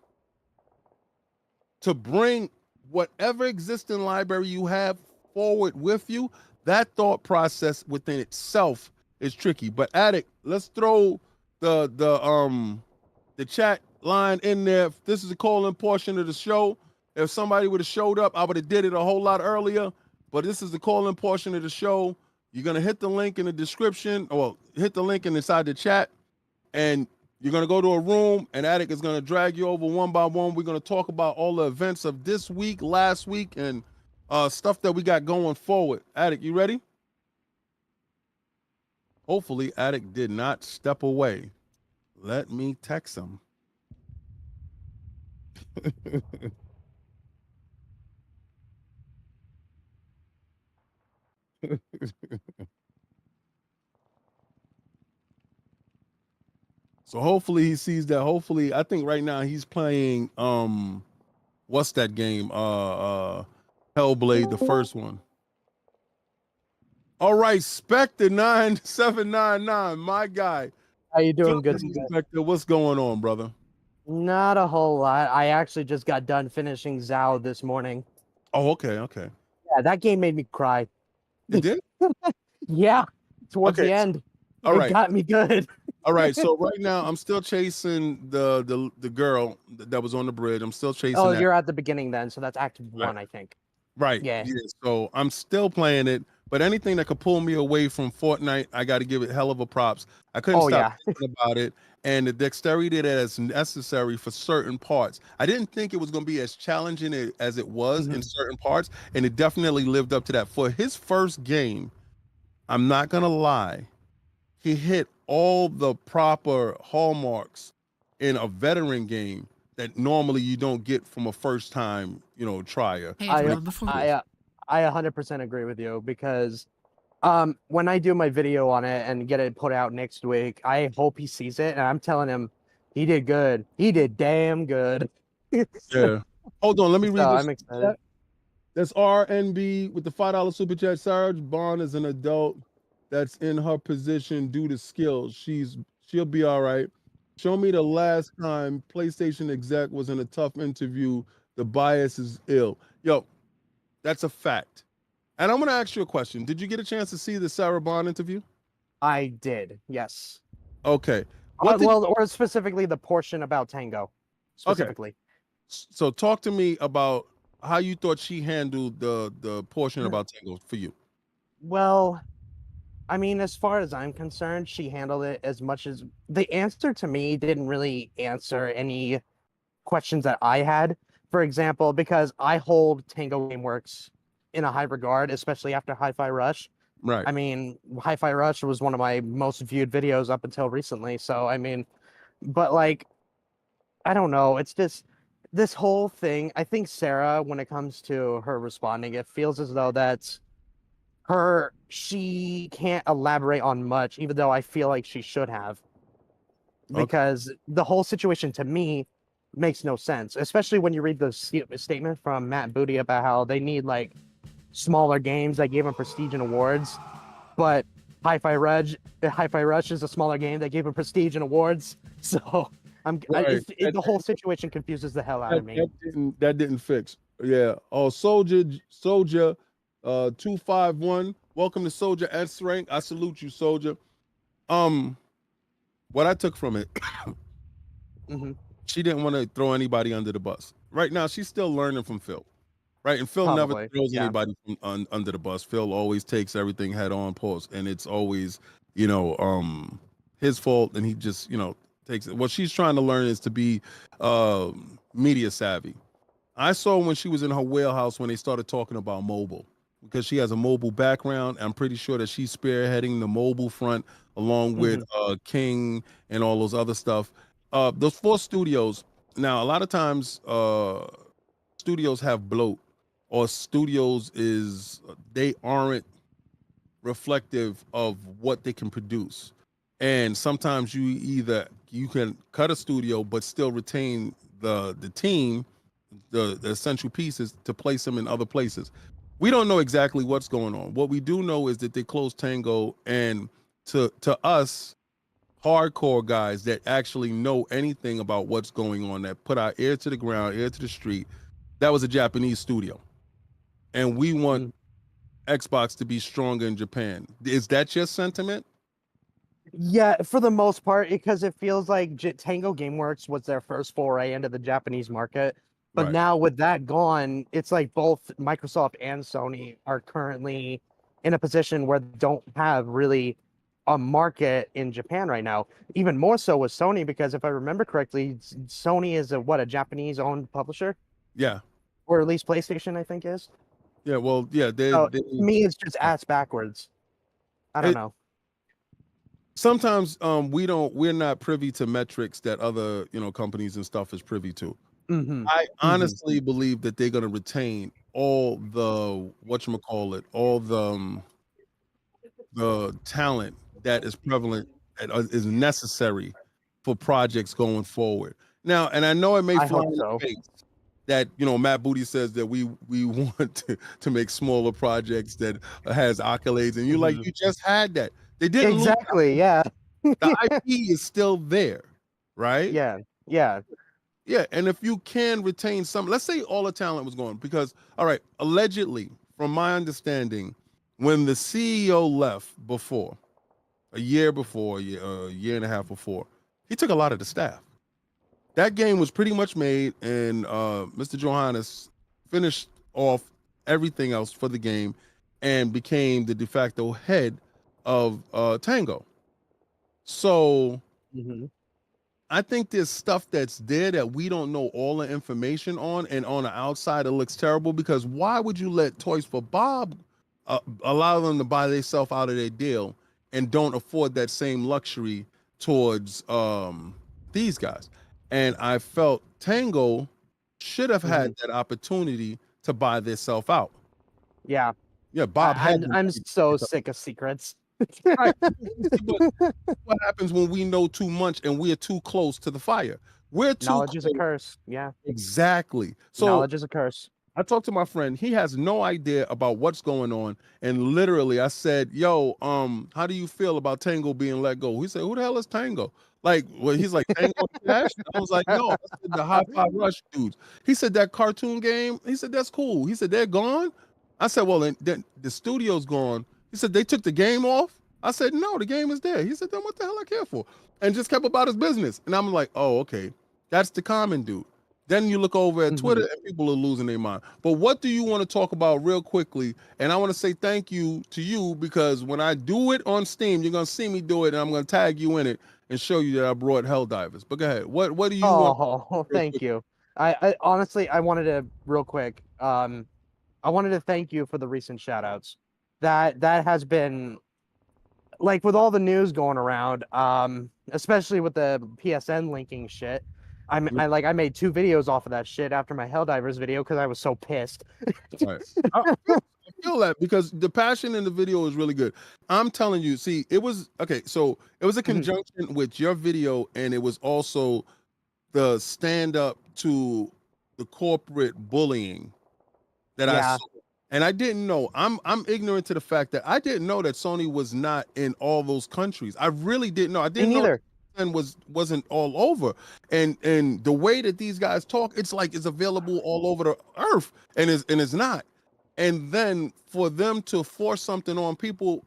to bring whatever existing library you have forward with you, that thought process within itself is tricky. But Addict, let's throw the chat line in there. This is the call-in portion of the show. If somebody would have showed up, I would have did it a whole lot earlier. But this is the call-in portion of the show. You're gonna hit the link in the description, or hit the link inside the chat, and you're going to go to a room, and Attic is going to drag you over one by one. We're going to talk about all the events of this week, last week, and stuff that we got going forward. Attic, you ready? Hopefully, Attic did not step away. Let me text him. So hopefully he sees that. Hopefully, I think right now he's playing what's that game? Hellblade, the first one. All right, Spectre 9799, my guy. How you doing? Good. Spectre, what's going on, brother? Not a whole lot. I actually just got done finishing Zao this morning. Oh, okay. Yeah, that game made me cry. It did? Yeah, towards the end. All right. It got me good. All right, so right now I'm still chasing the girl that was on the bridge. I'm still chasing. Oh, that. you're at the beginning then, so that's Act 1, I think. Right. Yeah. So I'm still playing it, but anything that could pull me away from Fortnite, I got to give it hell of a props. I couldn't stop thinking about it, and the dexterity that is necessary for certain parts. I didn't think it was going to be as challenging as it was in certain parts, and it definitely lived up to that. For his first game, I'm not going to lie, he hit all the proper hallmarks in a veteran game that normally you don't get from a first time, trier. Hey, I 100% agree with you, because when I do my video on it and get it put out next week, I hope he sees it, and I'm telling him he did good. He did damn good. Yeah. Hold on, let me read this. I'm excited. That's RNB with the $5 super chat. Sarah Bond is an adult that's in her position due to skills. She'll be all right. Show me the last time PlayStation exec was in a tough interview. The bias is ill. Yo, that's a fact. And I'm going to ask you a question. Did you get a chance to see the Sarah Bond interview? I did, yes. Okay. Or specifically the portion about Tango. Specifically. Okay. So talk to me about how you thought she handled the portion about Tango for you. Well, I mean, as far as I'm concerned, she handled it as much as the answer to me didn't really answer any questions that I had. For example, because I hold Tango Gameworks in a high regard, especially after Hi-Fi Rush. Right. I mean, Hi-Fi Rush was one of my most viewed videos up until recently. So, I mean, but like, I don't know. It's just this whole thing. I think Sarah, when it comes to her responding, it feels as though that's she can't elaborate on much, even though I feel like she should have. Okay. Because the whole situation to me makes no sense, especially when you read the statement from Matt Booty about how they need like smaller games that gave him prestige and awards, but Hi-Fi Rush is a smaller game that gave him prestige and awards. So Right. the whole situation confuses the hell out of me. That didn't fix. Yeah. Oh, Soldier 251. Welcome to Soldier S rank. I salute you, Soldier. What I took from it, Mhm. she didn't want to throw anybody under the bus. Right now, she's still learning from Phil. Right, and Phil never Probably, throws yeah. anybody under the bus. Phil always takes everything head on, pause, and it's always, his fault, and he just, takes it. What she's trying to learn is to be media savvy. I saw when she was in her wheelhouse when they started talking about mobile, because she has a mobile background. I'm pretty sure that she's spearheading the mobile front along with King and all those other stuff. Those 4 studios. Now, a lot of times, studios have bloat, or studios they aren't reflective of what they can produce. And sometimes you can cut a studio but still retain the team, the essential pieces to place them in other places. We don't know exactly what's going on. What we do know is that they closed Tango, and to us hardcore guys that actually know anything about what's going on, that put our ear to the ground, ear to the street, that was a Japanese studio. And we want Xbox to be stronger in Japan. Is that your sentiment? Yeah, for the most part, because it feels like Tango Gameworks was their first foray into the Japanese market. But Right. now with that gone, it's like both Microsoft and Sony are currently in a position where they don't have really a market in Japan right now. Even more so with Sony, because if I remember correctly, Sony is a Japanese-owned publisher, Yeah. or at least PlayStation, I think is. Yeah. Well, yeah. So to me, it's just ass backwards. I don't know. Sometimes we're not privy to metrics that other companies and stuff is privy to. I honestly believe that they're going to retain all the all the talent that is prevalent and is necessary for projects going forward. Now, and I know it may fly in the face that Matt Booty says that we want to make smaller projects that has accolades, and you just had that. They didn't exactly, yeah. The IP is still there, right? Yeah. Yeah, and if you can retain some, let's say all the talent was gone, because all right, allegedly, from my understanding, when the CEO left a year and a half before, he took a lot of the staff. That game was pretty much made, and Mr. Johannes finished off everything else for the game and became the de facto head of Tango. So I think there's stuff that's there that we don't know all the information on, and on the outside it looks terrible, because why would you let Toys for Bob allow them to buy themselves out of their deal and don't afford that same luxury towards these guys? And I felt Tango should have had that opportunity to buy themselves out. Yeah. Yeah, Bob I'm so sick of secrets. Right. But what happens when we know too much and we're too close to the fire? Knowledge is a curse. Yeah. Exactly. So knowledge is a curse. I talked to my friend. He has no idea about what's going on. And literally I said, yo, how do you feel about Tango being let go? He said, who the hell is Tango? Like, well, he's like, Tango Cash? I was like, no, that's the Hi-Fi Rush dudes. He said, that cartoon game? He said, that's cool. He said, they're gone? I said, well, then the studio's gone. He said, they took the game off? I said, no, the game is there. He said, then what the hell I care for? And just kept about his business. And I'm like, oh, okay. That's the common dude. Then you look over at Twitter and people are losing their mind. But what do you want to talk about real quickly? And I want to say thank you to you, because when I do it on Steam, you're going to see me do it, and I'm going to tag you in it and show you that I brought Helldivers. But go ahead. What do you want? Oh, thank you. I honestly, I wanted to real quick. I wanted to thank you for the recent shout outs. That has been like with all the news going around, especially with the PSN linking shit. I made 2 videos off of that shit after my Helldivers video because I was so pissed. Right. I feel that because the passion in the video is really good. I'm telling you, see, it was okay. So it was a conjunction with your video, and it was also the stand up to the corporate bullying that I Yeah. saw. And I didn't know. I'm ignorant to the fact that I didn't know that Sony was not in all those countries. I really didn't know. I Me didn't know neither. and wasn't all over. And the way that these guys talk, it's like it's available all over the earth, and it's not. And then for them to force something on people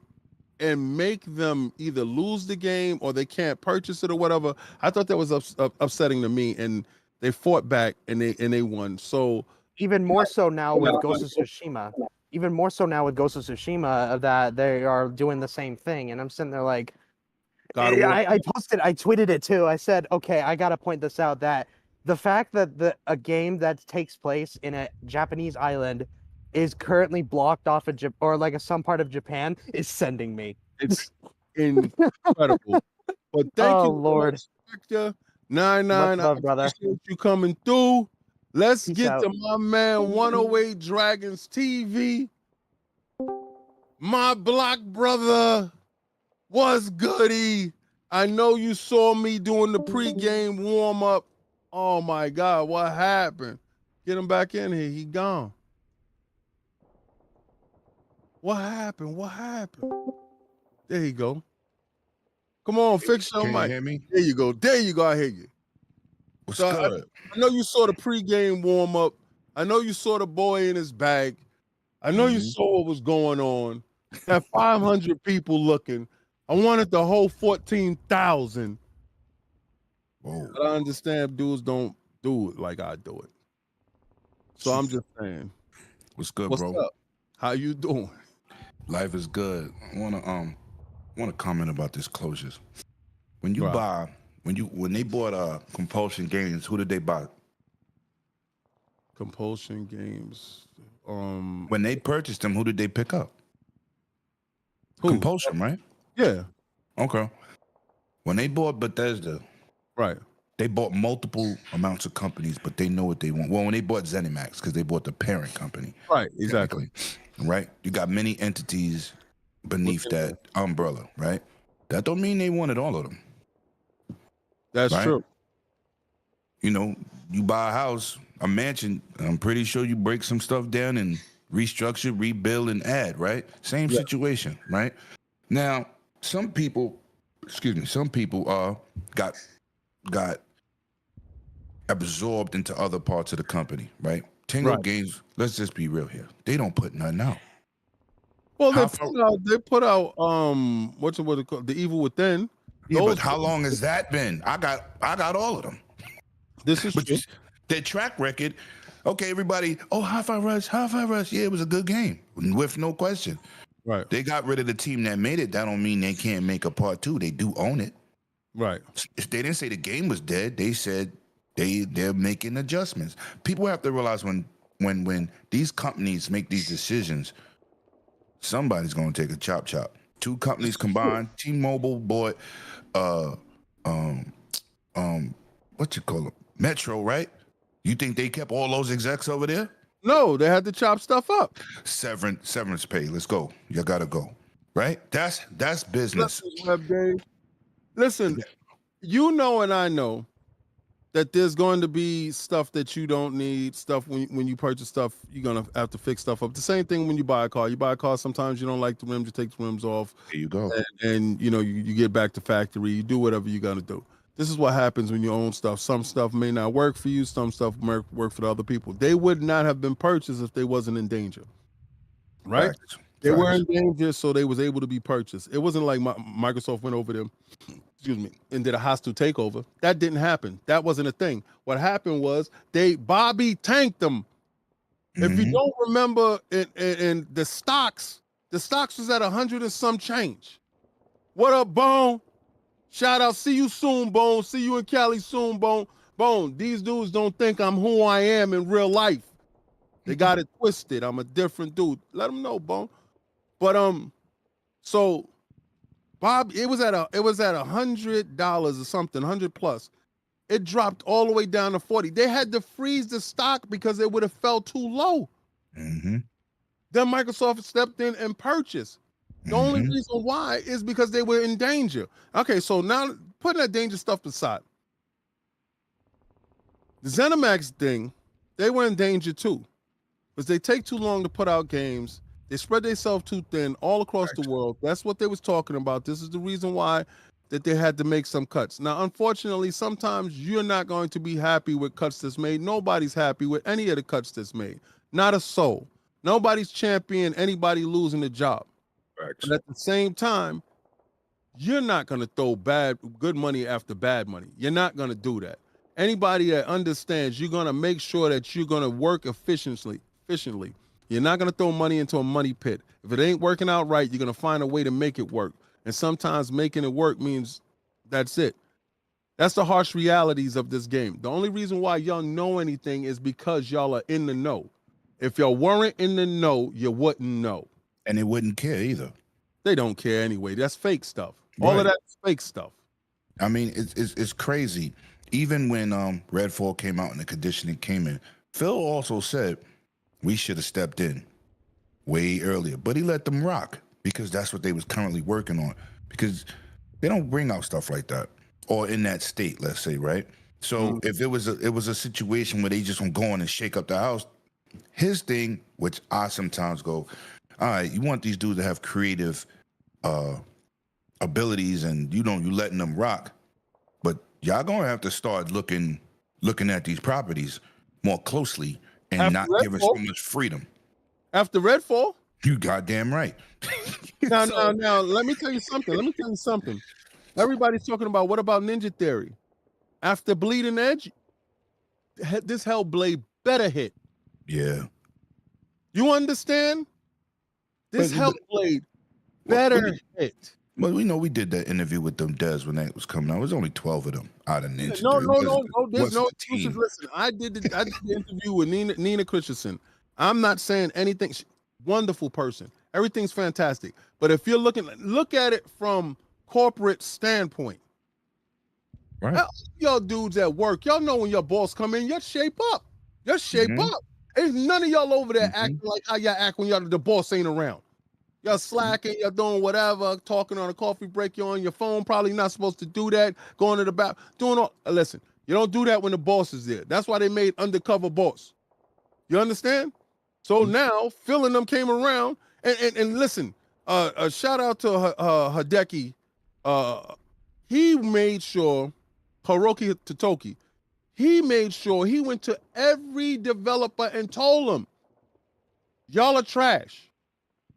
and make them either lose the game or they can't purchase it or whatever, I thought that was upsetting to me. And they fought back and they won. So Even more so now with Ghost of Tsushima. Even more so now with Ghost of Tsushima that they are doing the same thing. And I'm sitting there like, God of War. I tweeted it too. I said, okay, I gotta point this out that the fact that a game that takes place in a Japanese island is currently blocked off of or like some part of Japan is sending me. It's incredible. But thank Oh, you, Lord. Spectre 99. Much love, I brother. appreciate you coming through. Let's Peace get out. to my man 108 Dragons TV. My block brother, what's goody? I know you saw me doing the pregame warm-up. Oh my God, what happened? Get him back in here. He gone. What happened? What happened? There you go. Come on, fix your Can you mic. hear me? There you go. There you go. I hear you. What's So good? I know you saw the pregame warm up. I know you saw the boy in his bag. I know you saw what was going on. Had 500 people looking. I wanted the whole 14,000. Whoa. But I understand dudes don't do it like I do it. So I'm just saying. What's good, What's bro? up? How you doing? Life is good. I wanna comment about this closures. When you Right. buy, when they bought Compulsion Games, who did they buy? Compulsion Games. When they purchased them, who did they pick up? Who? Compulsion, right? Yeah. Okay. When they bought Bethesda, Right. they bought multiple amounts of companies, but they know what they want. Well, when they bought ZeniMax, because they bought the parent company. Right. Exactly. technically, Right? You got many entities beneath that umbrella, right? That don't mean they wanted all of them. That's Right? true. You know, you buy a house, a mansion, I'm pretty sure you break some stuff down and restructure, rebuild, and add, right? Same Yeah. situation, right? Now, some people got absorbed into other parts of the company, right? Tango Right. Games, let's just be real here. They don't put nothing out. Well, How they put out what it called? The Evil Within. Yeah, Those- but how long has that been? I got all of them. This is But true. their track record, okay, everybody, oh, Hi-Fi Rush, yeah, it was a good game, with no question. Right. They got rid of the team that made it. That don't mean they can't make a part 2. They do own it. Right. If they didn't say the game was dead, they said they're making adjustments. People have to realize when these companies make these decisions, somebody's gonna take a chop. 2 companies combined. T-Mobile bought what you call it? Metro, right? You think they kept all those execs over there? No, they had to chop stuff up. Severance pay. Let's go. You gotta go. Right? That's business. Web Dave. Listen, you know and I know that there's going to be stuff that you don't need, stuff when you purchase stuff, you're going to have to fix stuff up. The same thing when you buy a car. You buy a car, sometimes you don't like the rims, you take the rims off. There you go. And you know, you get back to factory, you do whatever you got to do. This is what happens when you own stuff. Some stuff may not work for you, some stuff may work for the other people. They would not have been purchased if they wasn't in danger. Right? Facts. They were Facts. in danger, so they was able to be purchased. It wasn't like Microsoft went over them, and did a hostile takeover. That didn't happen. That wasn't a thing. What happened was Bobby tanked them. If you don't remember, in the stocks was at 100 and some change. What up, Bone? Shout out. See you soon, Bone. See you in Cali soon, Bone. Bone, these dudes don't think I'm who I am in real life. They got it twisted. I'm a different dude. Let them know, Bone. But so Bob, it was at $100 or something, 100 plus. It dropped all the way down to 40. They had to freeze the stock because it would have fell too low. Mm-hmm. Then Microsoft stepped in and purchased. The only reason why is because they were in danger. Okay, so now putting that danger stuff aside, the ZeniMax thing, they were in danger too, because they take too long to put out games. They spread themselves too thin all across the world. That's what they was talking about. This is the reason why that they had to make some cuts. Now, unfortunately, sometimes you're not going to be happy with cuts that's made. Nobody's happy with any of the cuts that's made. Not a soul. Nobody's champion anybody losing a job. But at the same time, you're not going to throw good money after bad money. You're not going to do that. Anybody that understands, you're going to make sure that you're going to work efficiently. You're not going to throw money into a money pit. If it ain't working out right, you're going to find a way to make it work. And sometimes making it work means that's it. That's the harsh realities of this game. The only reason why y'all know anything is because y'all are in the know. If y'all weren't in the know, you wouldn't know. And they wouldn't care either. They don't care anyway. That's fake stuff. All of that's fake stuff. I mean, it's crazy. Even when Redfall came out and the conditioning came in, Phil also said we should have stepped in way earlier, but he let them rock because that's what they was currently working on, because they don't bring out stuff like that or in that state, let's say, right? So if it was a situation where they just want to go on and shake up the house, his thing, which I sometimes go, all right, you want these dudes to have creative abilities and you letting them rock, but y'all gonna have to start looking at these properties more closely and After not giving so much freedom. After Redfall? You goddamn right. Now, let me tell you something. Everybody's talking about, what about Ninja Theory? After Bleeding Edge, this Hellblade better hit. Yeah. You understand? This Hellblade better hit. Well, we know we did that interview with them Des when that was coming out. It was only 12 of them out of Ninja. No. There's no excuses. Listen, I did the interview with Nina Christensen. I'm not saying anything. Wonderful person. Everything's fantastic. But if you're look at it from corporate standpoint. Right. Y'all dudes at work, y'all know when your boss come in, y'all shape up. Ain't none of y'all over there acting like how y'all act when the boss ain't around. Y'all slacking, y'all doing whatever, talking on a coffee break, you're on your phone, probably not supposed to do that, going to the back, doing all. Listen, you don't do that when the boss is there. That's why they made Undercover Boss. You understand? So now, Phil and them came around, and listen, a shout out to Hideki. He made sure, Hiroki Totoki, he made sure he went to every developer and told them, y'all are trash.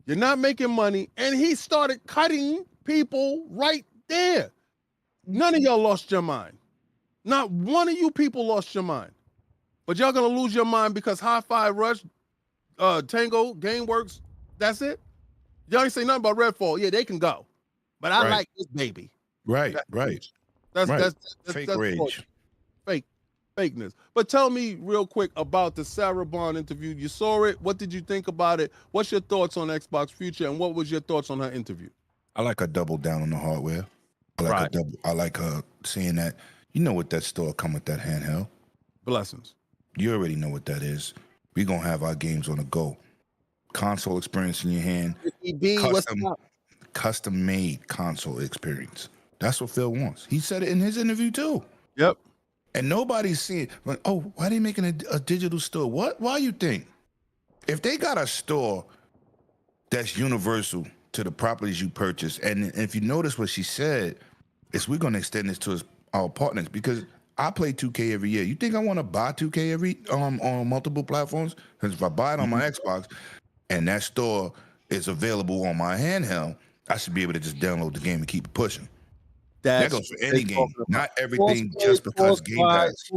You're not making money. And he started cutting people right there. None of y'all lost your mind. Not one of you people lost your mind. But y'all gonna lose your mind because Hi-Fi Rush, Tango, GameWorks, that's it? Y'all ain't say nothing about Redfall. Yeah, they can go. But I like this baby. Right. That's fake rage. Fakeness. But tell me real quick about the Sarah Bond interview. You saw it. What did you think about it? What's your thoughts on Xbox Future, and what was your thoughts on her interview? I like her double down on the hardware. I like her saying that, you know what that store come with that handheld. Blessings. You already know what that is. We're going to have our games on the go. Console experience in your hand. Custom made console experience. That's what Phil wants. He said it in his interview too. Yep. And nobody's seeing, like, oh, why are they making a digital store? What? Why you think? If they got a store that's universal to the properties you purchase, and if you notice what she said, is we're going to extend this to our partners, because I play 2K every year. You think I want to buy 2K on multiple platforms? Because if I buy it on my Xbox and that store is available on my handheld, I should be able to just download the game and keep it pushing. That goes for any game, not everything just because Game Pass.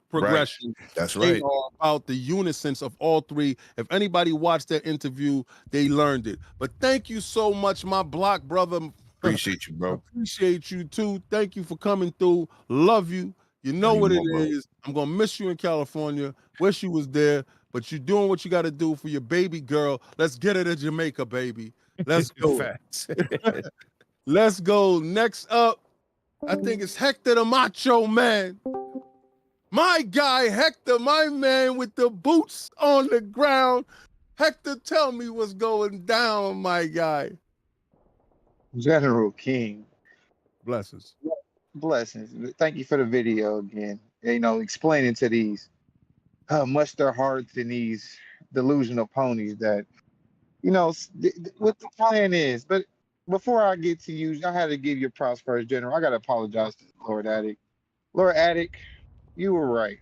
Progression. Right. That's right. They are about the unisons of all three. If anybody watched that interview, they learned it. But thank you so much, my block brother. Appreciate you, bro. Appreciate you too. Thank you for coming through. Love you. You know you what it more broke. is. I'm gonna miss you in California. Wish you was there, but you're doing what you got to do for your baby girl. Let's get her to Jamaica, baby. Let's go. Facts. Let's go. Next up, I think it's Hector the Macho Man. My guy, Hector, my man with the boots on the ground. Hector, tell me what's going down, my guy. General King, Blessings. blessings. Thank you for the video again. You know, explaining to these much their hearts and these delusional ponies that, you know, what the plan is. But before I get to you, I had to give you props first, General. I got to apologize to Lord Attic. Lord Attic, you were right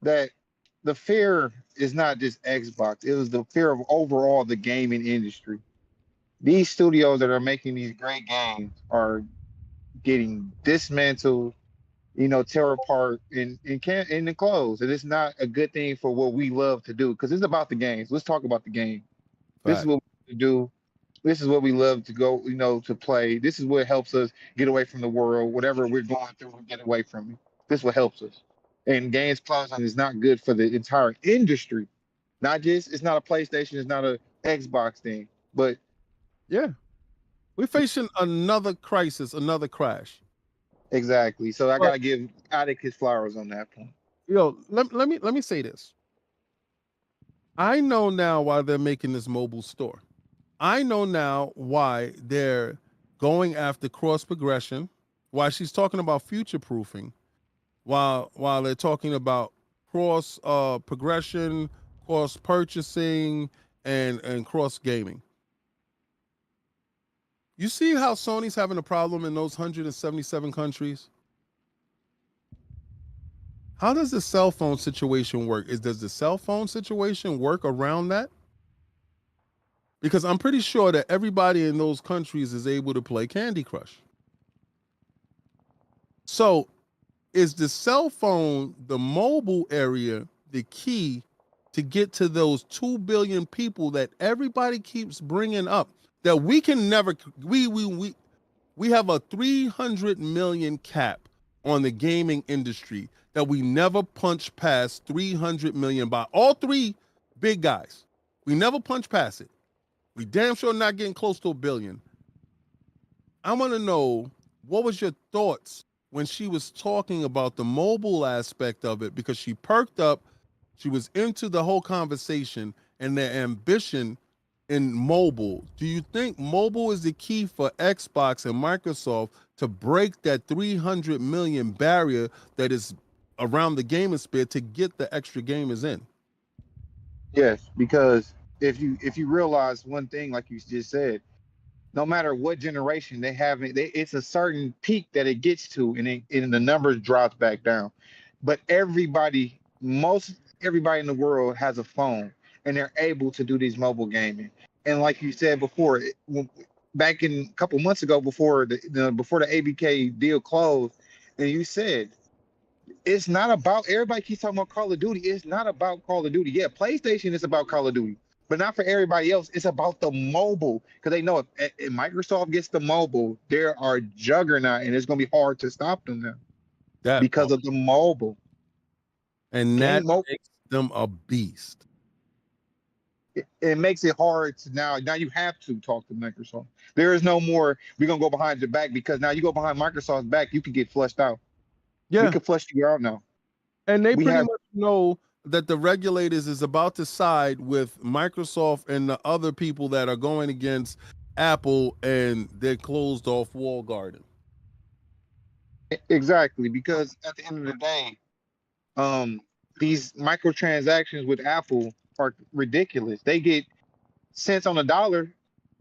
that the fear is not just Xbox. It was the fear of overall the gaming industry. These studios that are making these great games are getting dismantled, you know, tear apart in the clothes. And it's not a good thing for what we love to do because it's about the games. Let's talk about the game. This is Fact. what we do. This is what we love to go, you know, to play. This is what helps us get away from the world. Whatever we're going through, we get away from it. This is what helps us. And games closing is not good for the entire industry. Not just, it's not a PlayStation, it's not a Xbox thing, but Yeah. We're facing another crisis, another crash. exactly. So I gotta give Attic his flowers on that point. Yo, let me say this. I know now why they're making this mobile store. I know now why they're going after cross progression, why she's talking about future proofing, while they're talking about cross progression, cross purchasing, and cross gaming. You see how Sony's having a problem in those 177 countries? How does the cell phone situation work? Does the cell phone situation work around that? Because I'm pretty sure that everybody in those countries is able to play Candy Crush. So is the cell phone, the mobile area, the key to get to those 2 billion people that everybody keeps bringing up that we can never, we have a 300 million cap on the gaming industry that we never punch past 300 million by all three big guys. We never punch past it. We damn sure not getting close to 1 billion. I want to know, what was your thoughts when she was talking about the mobile aspect of it? Because she perked up, she was into the whole conversation and their ambition in mobile. Do you think mobile is the key for Xbox and Microsoft to break that 300 million barrier that is around the gaming sphere to get the extra gamers in? Yes, because if you realize one thing, like you just said, no matter what generation they have, it's a certain peak that it gets to, and the numbers drops back down. But most everybody in the world has a phone, and they're able to do these mobile gaming. And like you said before, back in a couple months ago, before the ABK deal closed, and you said it's not about, everybody keeps talking about Call of Duty. It's not about Call of Duty. Yeah, PlayStation is about Call of Duty, but not for everybody else. It's about the mobile, because they know if Microsoft gets the mobile, they are juggernaut, and it's going to be hard to stop them now because of the mobile. And that makes them a beast. It makes it hard to now you have to talk to Microsoft. There is no more, we're going to go behind your back, because now you go behind Microsoft's back, you can get flushed out. Yeah. We can flush you out now. And they pretty much know that the regulators is about to side with Microsoft and the other people that are going against Apple, and they're closed off wall garden. Exactly, because at the end of the day, these microtransactions with Apple are ridiculous. They get cents on the dollar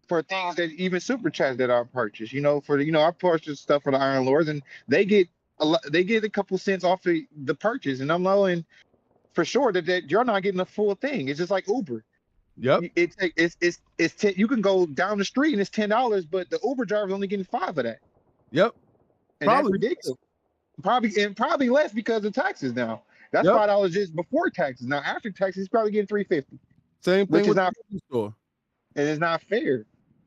for things that even super chats that I purchase. I purchase stuff for the Iron Lords, and they get a couple cents off of the purchase, and I'm knowing for sure that you're not getting the full thing. It's just like Uber. Yep. It's 10, you can go down the street and it's $10, but the Uber driver's only getting 5 of that. Yep. And that's ridiculous. Probably less because of taxes now. That's $5 just before taxes. Now after taxes, he's probably getting $3.50. Same thing with the store. And it's not fair.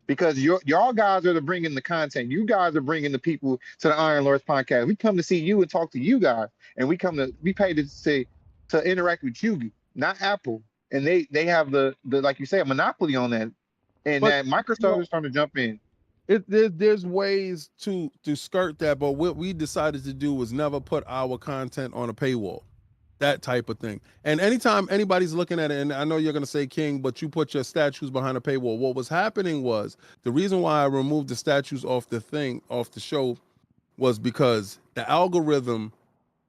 because y'all guys are bringing the content. You guys are bringing the people to the Iron Lords podcast. We come to see you and talk to you guys, and we pay to interact with you, not Apple. And they have the like you say, a monopoly on that, and But that Microsoft is trying to jump in. there's ways to skirt that, but what we decided to do was never put our content on a paywall, that type of thing. And anytime anybody's looking at it, and I know you're going to say King, but you put your statues behind a paywall. What was happening was, the reason why I removed the statues off the show was because the algorithm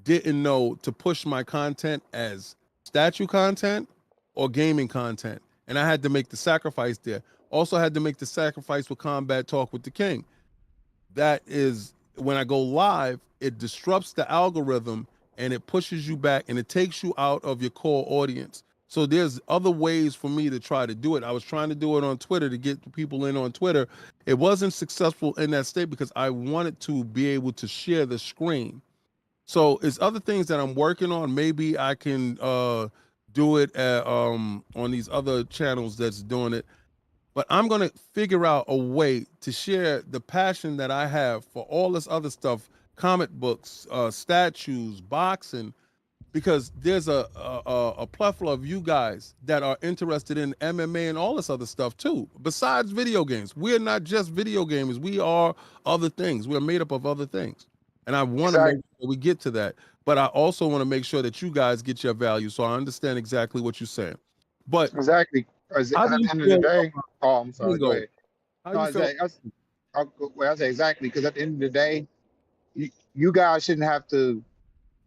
didn't know to push my content as statue content or gaming content, and I had to make the sacrifice there. Also had to make the sacrifice with Combat Talk with the King. That is, when I go live, it disrupts the algorithm and it pushes you back and it takes you out of your core audience. So there's other ways for me to try to do it. I was trying to do it on Twitter to get people in on Twitter. It wasn't successful in that state because I wanted to be able to share the screen. So it's other things that I'm working on. Maybe I can do it on these other channels that's doing it. But I'm going to figure out a way to share the passion that I have for all this other stuff, comic books, statues, boxing, because there's a plethora of you guys that are interested in MMA and all this other stuff too, besides video games. We're not just video gamers. We are other things. We're made up of other things. And I want to make sure we get to that. But I also want to make sure that you guys get your value. So I understand exactly what you're saying. But Exactly. At the end of the day, I'm sorry. Go ahead. I say exactly, because at the end of the day, you guys shouldn't have to,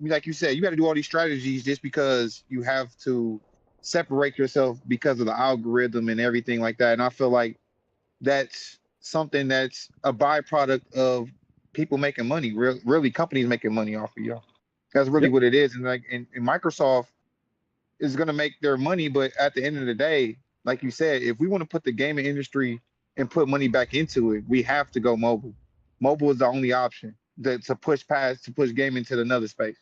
like you said, you got to do all these strategies just because you have to separate yourself because of the algorithm and everything like that. And I feel like that's something that's a byproduct of people making money, really companies making money off of y'all. That's really what it is. And like, and Microsoft is going to make their money, but at the end of the day, like you said, if we want to put the gaming industry and put money back into it, we have to go mobile. Mobile is the only option to push gaming to another space.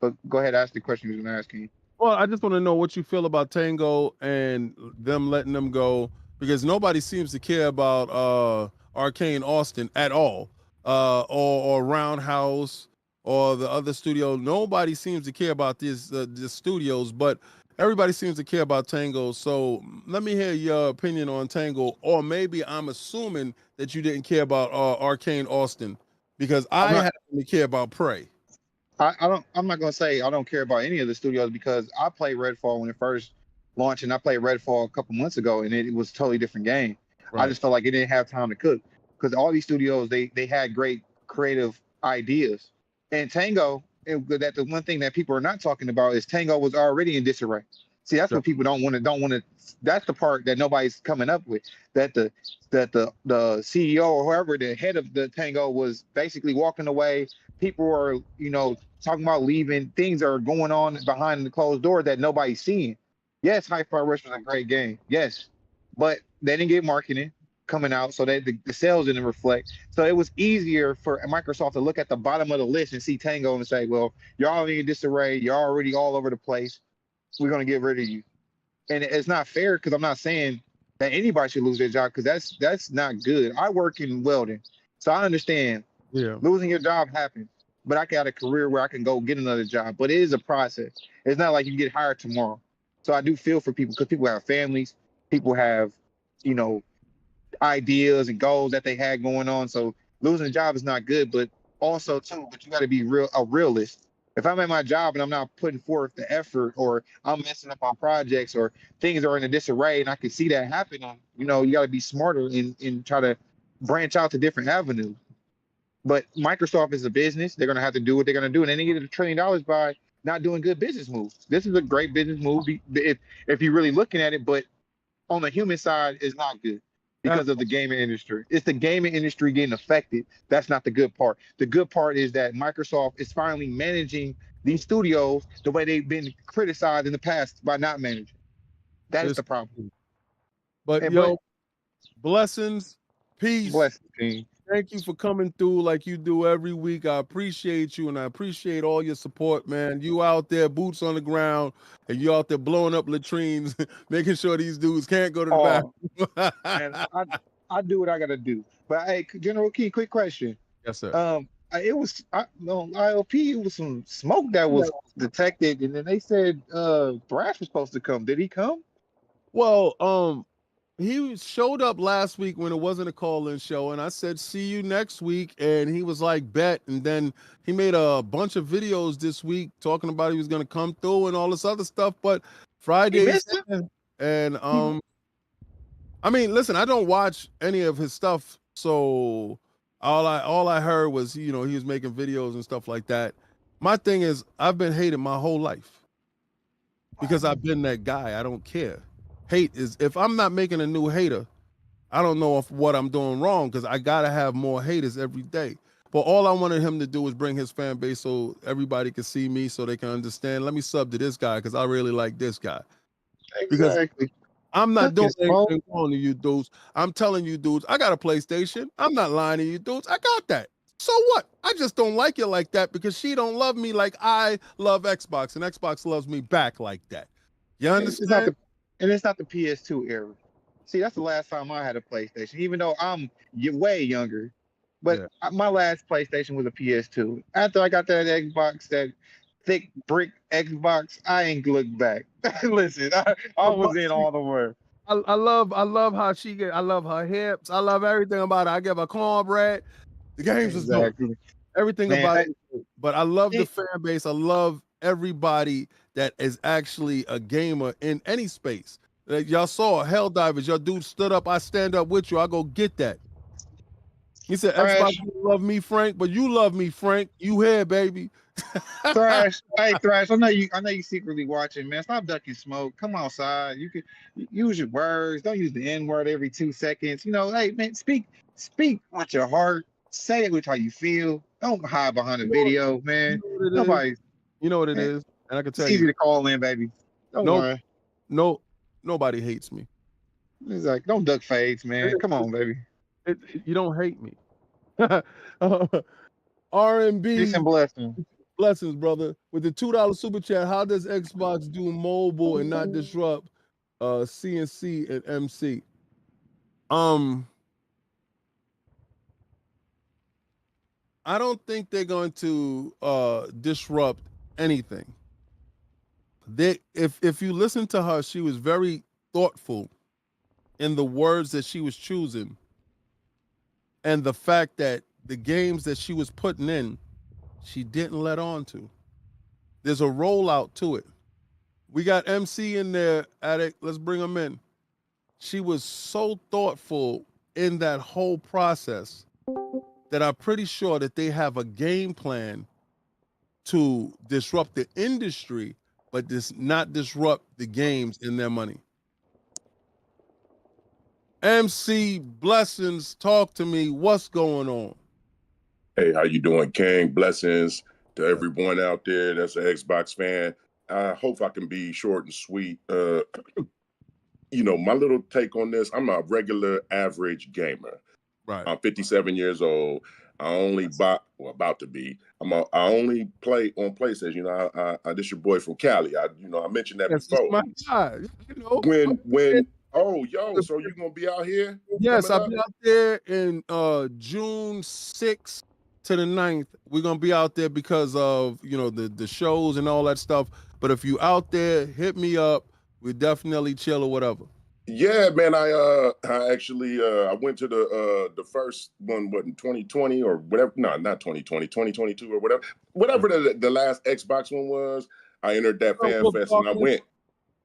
But go ahead, ask the question you was asking. Well, I just want to know what you feel about Tango and them letting them go, because nobody seems to care about Arcane Austin at all, or Roundhouse or the other studio. Nobody seems to care about these studios, but everybody seems to care about Tango. So let me hear your opinion on Tango, or maybe I'm assuming that you didn't care about Arcane Austin, because I happen to care about Prey. I'm not gonna say I don't care about any of the studios, because I played Redfall when it first launched, and I played Redfall a couple months ago, and it was a totally different game. Right. I just felt like it didn't have time to cook, because all these studios they had great creative ideas, and Tango. That the one thing that people are not talking about is Tango was already in disarray. See, that's what people don't want to. That's the part that nobody's coming up with. That the CEO or whoever, the head of the Tango, was basically walking away. People are, talking about leaving. Things are going on behind the closed door that nobody's seeing. Yes, Hi-Fi Rush was a great game. Yes, but they didn't get marketing coming out, so that the sales didn't reflect. So it was easier for Microsoft to look at the bottom of the list and see Tango and say, well, you're already in disarray, you're already all over the place, we're going to get rid of you. And it's not fair, because I'm not saying that anybody should lose their job, because that's not good. I work in welding, so I understand losing your job happens, but I got a career where I can go get another job. But it is a process. It's not like you get hired tomorrow. So I do feel for people, because people have families, people have, ideas and goals that they had going on. So losing a job is not good, but also too, but you got to be a realist. If I'm at my job and I'm not putting forth the effort, or I'm messing up on projects, or things are in a disarray, and I can see that happening, you got to be smarter and try to branch out to different avenues. But Microsoft is a business. They're going to have to do what they're going to do. And then they get $1 trillion by not doing good business moves. This is a great business move if you're really looking at it, but on the human side, it's not good. Because of the gaming industry. It's the gaming industry getting affected. That's not the good part. The good part is that Microsoft is finally managing these studios the way they've been criticized in the past by not managing. That is the problem. But blessings, peace. Blessings, King. Thank you for coming through like you do every week. I appreciate you, and I appreciate all your support, man. You out there, boots on the ground, and you out there blowing up latrines, making sure these dudes can't go to the bathroom. And I do what I gotta do. But hey, General Key, quick question. Yes, sir. It was on IOP. It was some smoke that was detected, and then they said Thrash was supposed to come. Did he come? Well, he showed up last week when it wasn't a call-in show, and I said, "See you next week," and he was like, "Bet." And then he made a bunch of videos this week talking about he was going to come through and all this other stuff. But He Friday, missed it. and I mean, listen, I don't watch any of his stuff, so all I heard was he was making videos and stuff like that. My thing is, I've been hated my whole life because I've been that guy. I don't care. Hate is, if I'm not making a new hater, I don't know if what I'm doing wrong, because I gotta have more haters every day. But all I wanted him to do was bring his fan base so everybody can see me, so they can understand. Let me sub to this guy because I really like this guy. Because Exactly. I'm not doing Took his phone. anything wrong to you dudes. I'm telling you dudes, I got a PlayStation. I'm not lying to you dudes. I got that. So what? I just don't like it like that because she don't love me like I love Xbox, and Xbox loves me back like that. You It's not understand? it's not the PS2 era. See, that's the last time I had a PlayStation, even though I'm way younger. But Yeah. my last PlayStation was a PS2. After I got that Xbox, that thick brick Xbox, I ain't looked back. Listen, I was in all the way. I love how she get. I love her hips. I love everything about it. I give her cornbread. The games is dope. Exactly. Everything Man, about it is dope. But I love the it- fan base. I love everybody that is actually a gamer in any space. Like y'all saw Helldivers. Your dude stood up. I stand up with you. I go get that. He said, Xbox, Thrash, you love me, Frank, but you love me, Frank. You here, baby. Thrash, hey Thrash, I know you secretly watching, man. Stop ducking smoke. Come outside. You can use your words. Don't use the N word every 2 seconds. You know, hey man, speak with your heart. Say it with how you feel. Don't hide behind a video, man. You know what it is. Nobody. You know what it Man, is. And I can it's tell easy you, to call in, baby. Don't no, worry. nobody hates me. It's like don't duck fades, man. Come on, baby. You don't hate me. R&B Peace and blessings. blessings, brother. With the $2 super chat, how does Xbox do mobile and not disrupt CNC and MC? I don't think they're going to disrupt anything. If you listen to her, she was very thoughtful in the words that she was choosing, and the fact that the games that she was putting in, she didn't let on to. There's a rollout to it. We got MC in there, Addict. Let's bring him in. She was so thoughtful in that whole process that I'm pretty sure that they have a game plan to disrupt the industry, but not disrupt the games in their money. MC Blessings, talk to me. What's going on? Hey, how you doing, King? Blessings to everyone out there that's an Xbox fan. I hope I can be short and sweet. My little take on this, I'm a regular average gamer. Right. I'm 57 years old. I only about to be. I only play on PlayStation. This your boy from Cali. I mentioned that before. My God. So you gonna be out here? Yes, I'll be out there in June 6th to the 9th. We're gonna be out there because of the shows and all that stuff. But if you out there, hit me up. We definitely chill or whatever. Yeah, man. I actually I went to the first one, in 2020 or whatever. No, not 2020, 2022 or whatever. Whatever the last Xbox one was. I entered that fan fest and I went.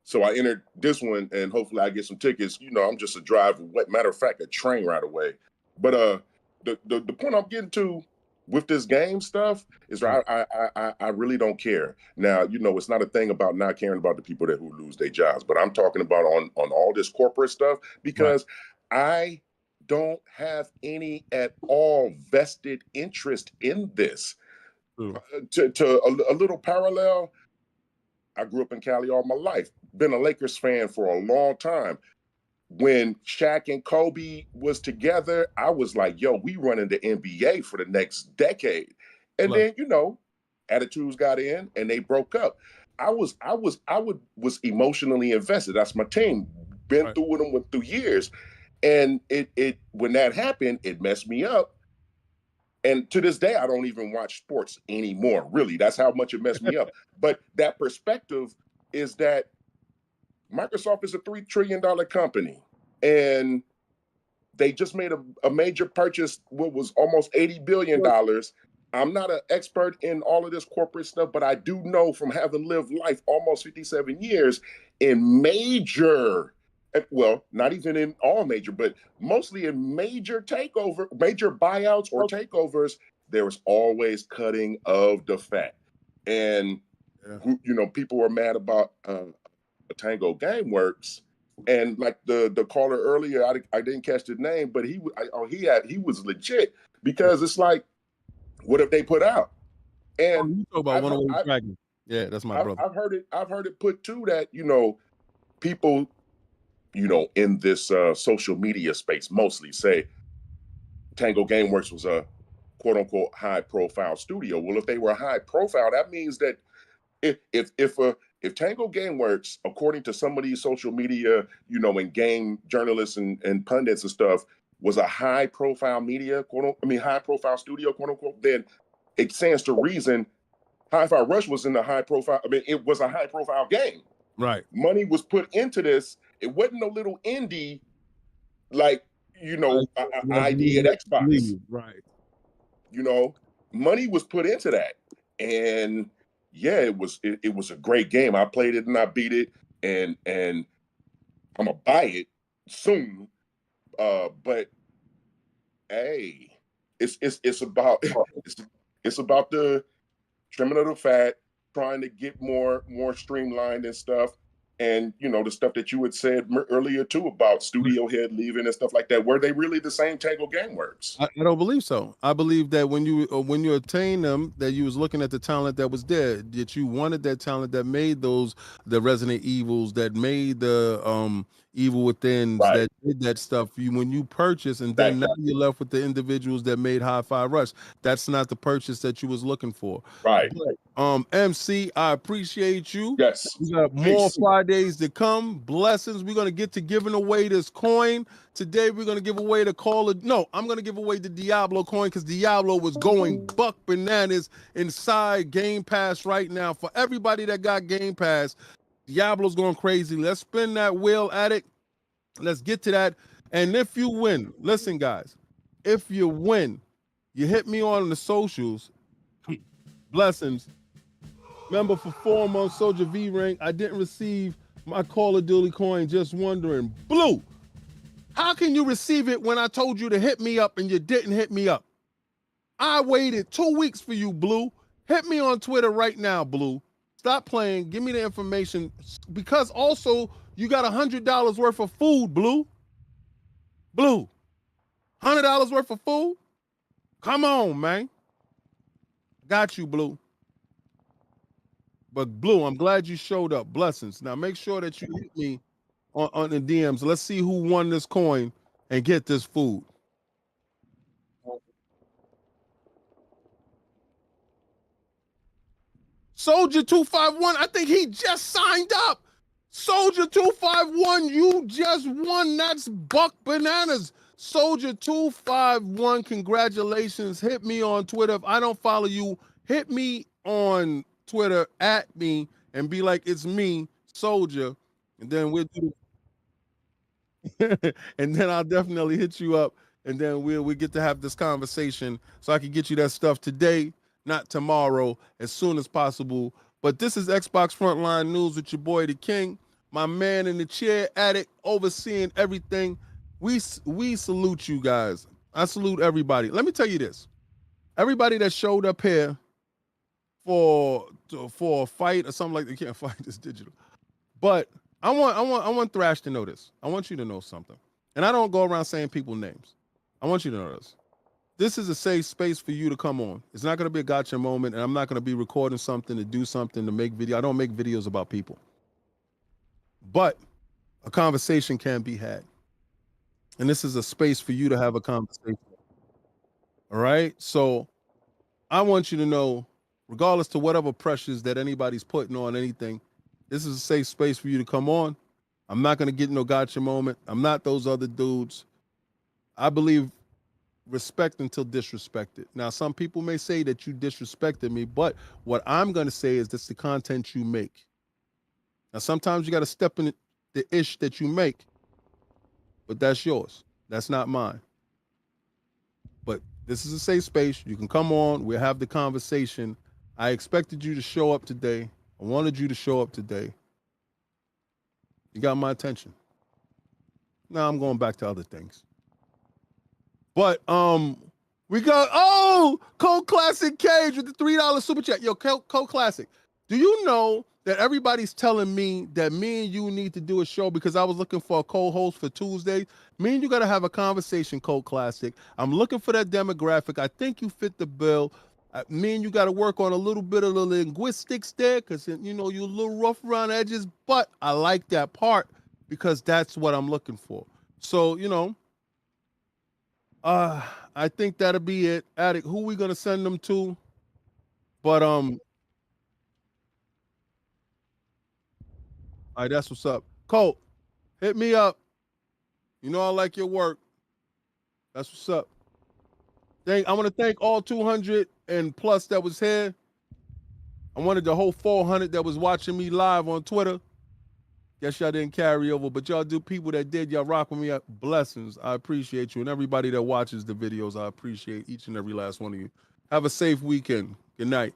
So I entered this one, and hopefully I get some tickets. I'm just a driver. Matter of fact, a train right away. But the point I'm getting to with this game stuff is I really don't care. Now, it's not a thing about not caring about the people who lose their jobs, but I'm talking about on all this corporate stuff, because I don't have any at all vested interest in this. To a little parallel, I grew up in Cali all my life. Been a Lakers fan for a long time. When Shaq and Kobe was together, I was like, yo, we running the NBA for the next decade. And then, attitudes got in and they broke up. I was emotionally invested. That's my team. Been through with them through years. And it when that happened, it messed me up. And to this day, I don't even watch sports anymore. Really, that's how much it messed me up. But that perspective is that Microsoft is a $3 trillion company, and they just made a major purchase, what was almost $80 billion. I'm not an expert in all of this corporate stuff, but I do know from having lived life almost 57 years in major, well, not even in all major, but mostly in major buyouts or takeovers, there was always cutting of the fat. And, people were mad about Tango Gameworks. And like the caller earlier, I didn't catch the name, but he was legit, because it's like, what have they put out? And you talk about 101 Dragon. Yeah, that's my brother. I've heard it put too that people in this social media space mostly say Tango Gameworks was a quote unquote high profile studio. Well, if they were high profile, that means that if Tango Gameworks, according to some of these social media, and game journalists and pundits and stuff, was a high profile high profile studio, quote unquote, then it stands to reason Hi-Fi Rush was in the high profile. It was a high profile game. Right. Money was put into this. It wasn't no little indie, like, ID at Xbox. Right. Money was put into that. And yeah, it was a great game. I played it and I beat it, and I'm gonna buy it soon. But hey, it's about it's about the trimming of the fat, trying to get more streamlined and stuff. And the stuff that you had said earlier too about studio head leaving and stuff like that. Were they really the same Tango Gameworks? I don't believe so. I believe that when you attain them, that you was looking at the talent that was there, that you wanted that talent that made the Resident Evils, that made the Evil Within, that did that stuff. When you purchase, and then now you're left with the individuals that made Hi-Fi Rush. That's not the purchase that you was looking for. Right. But, MC, I appreciate you. Yes. We got more Fridays to come. Blessings. We're gonna get to giving away this coin. Today we're gonna give away the I'm gonna give away the Diablo coin, because Diablo was going buck bananas inside Game Pass right now. For everybody that got Game Pass, Diablo's going crazy. Let's spin that wheel at it. Let's get to that. And if you win, listen, guys, if you win, you hit me on the socials. Blessings. Remember, for 4 months, Soldier V rank, I didn't receive my Call of Duty coin. Just wondering, Blue, how can you receive it when I told you to hit me up and you didn't hit me up? I waited 2 weeks for you, Blue. Hit me on Twitter right now, Blue. Stop playing. Give me the information, because also you got $100 worth of food, Blue. Blue, $100 worth of food? Come on, man. Got you, Blue. But Blue, I'm glad you showed up. Blessings. Now make sure that you hit me on the DMs. Let's see who won this coin and get this food. Soldier 251, I think he just signed up. Soldier 251, you just won. That's buck bananas. Soldier 251, congratulations. Hit me on Twitter. If I don't follow you, hit me on Twitter at me and be like, it's me, Soldier. And then we'll do and then I'll definitely hit you up, and then we get to have this conversation so I can get you that stuff today, not tomorrow, as soon as possible. But this is Xbox Frontline News with your boy, the King, my man in the chair addict, overseeing everything. We salute you guys. I salute everybody. Let me tell you this. Everybody that showed up here for a fight or something like that, can't fight this digital. But I want Thrash to know this. I want you to know something. And I don't go around saying people's names. I want you to know this. This is a safe space for you to come on. It's not going to be a gotcha moment, and I'm not going to be recording something to do something to make video. I don't make videos about people. But a conversation can be had. And this is a space for you to have a conversation. All right? So I want you to know, regardless to whatever pressures that anybody's putting on anything, this is a safe space for you to come on. I'm not going to get no gotcha moment. I'm not those other dudes. I believe respect until disrespected. Now, some people may say that you disrespected me, but what I'm going to say is that's the content you make. Now, sometimes you got to step in the ish that you make, but that's yours. That's not mine. But this is a safe space. You can come on. We'll have the conversation. I expected you to show up today. I wanted you to show up today. You got my attention. Now I'm going back to other things. But we got Cold Classic Cage with the $3 super chat. Yo, Cold Classic. Do you know that everybody's telling me that me and you need to do a show because I was looking for a co-host for Tuesday? Me and you got to have a conversation, Cold Classic. I'm looking for that demographic. I think you fit the bill. Me and you got to work on a little bit of the linguistics there because, you know, you're a little rough around edges, but I like that part because that's what I'm looking for. So, you know, I think that'll be it. Attic, who we going to send them to? But, all right, that's what's up. Colt, hit me up. You know I like your work. That's what's up. I want to thank all 200 and plus that was here. I wanted the whole 400 that was watching me live on Twitter. Guess y'all didn't carry over, but y'all do. People that did, y'all rock with me. Blessings. I appreciate you. And everybody that watches the videos, I appreciate each and every last one of you. Have a safe weekend. Good night.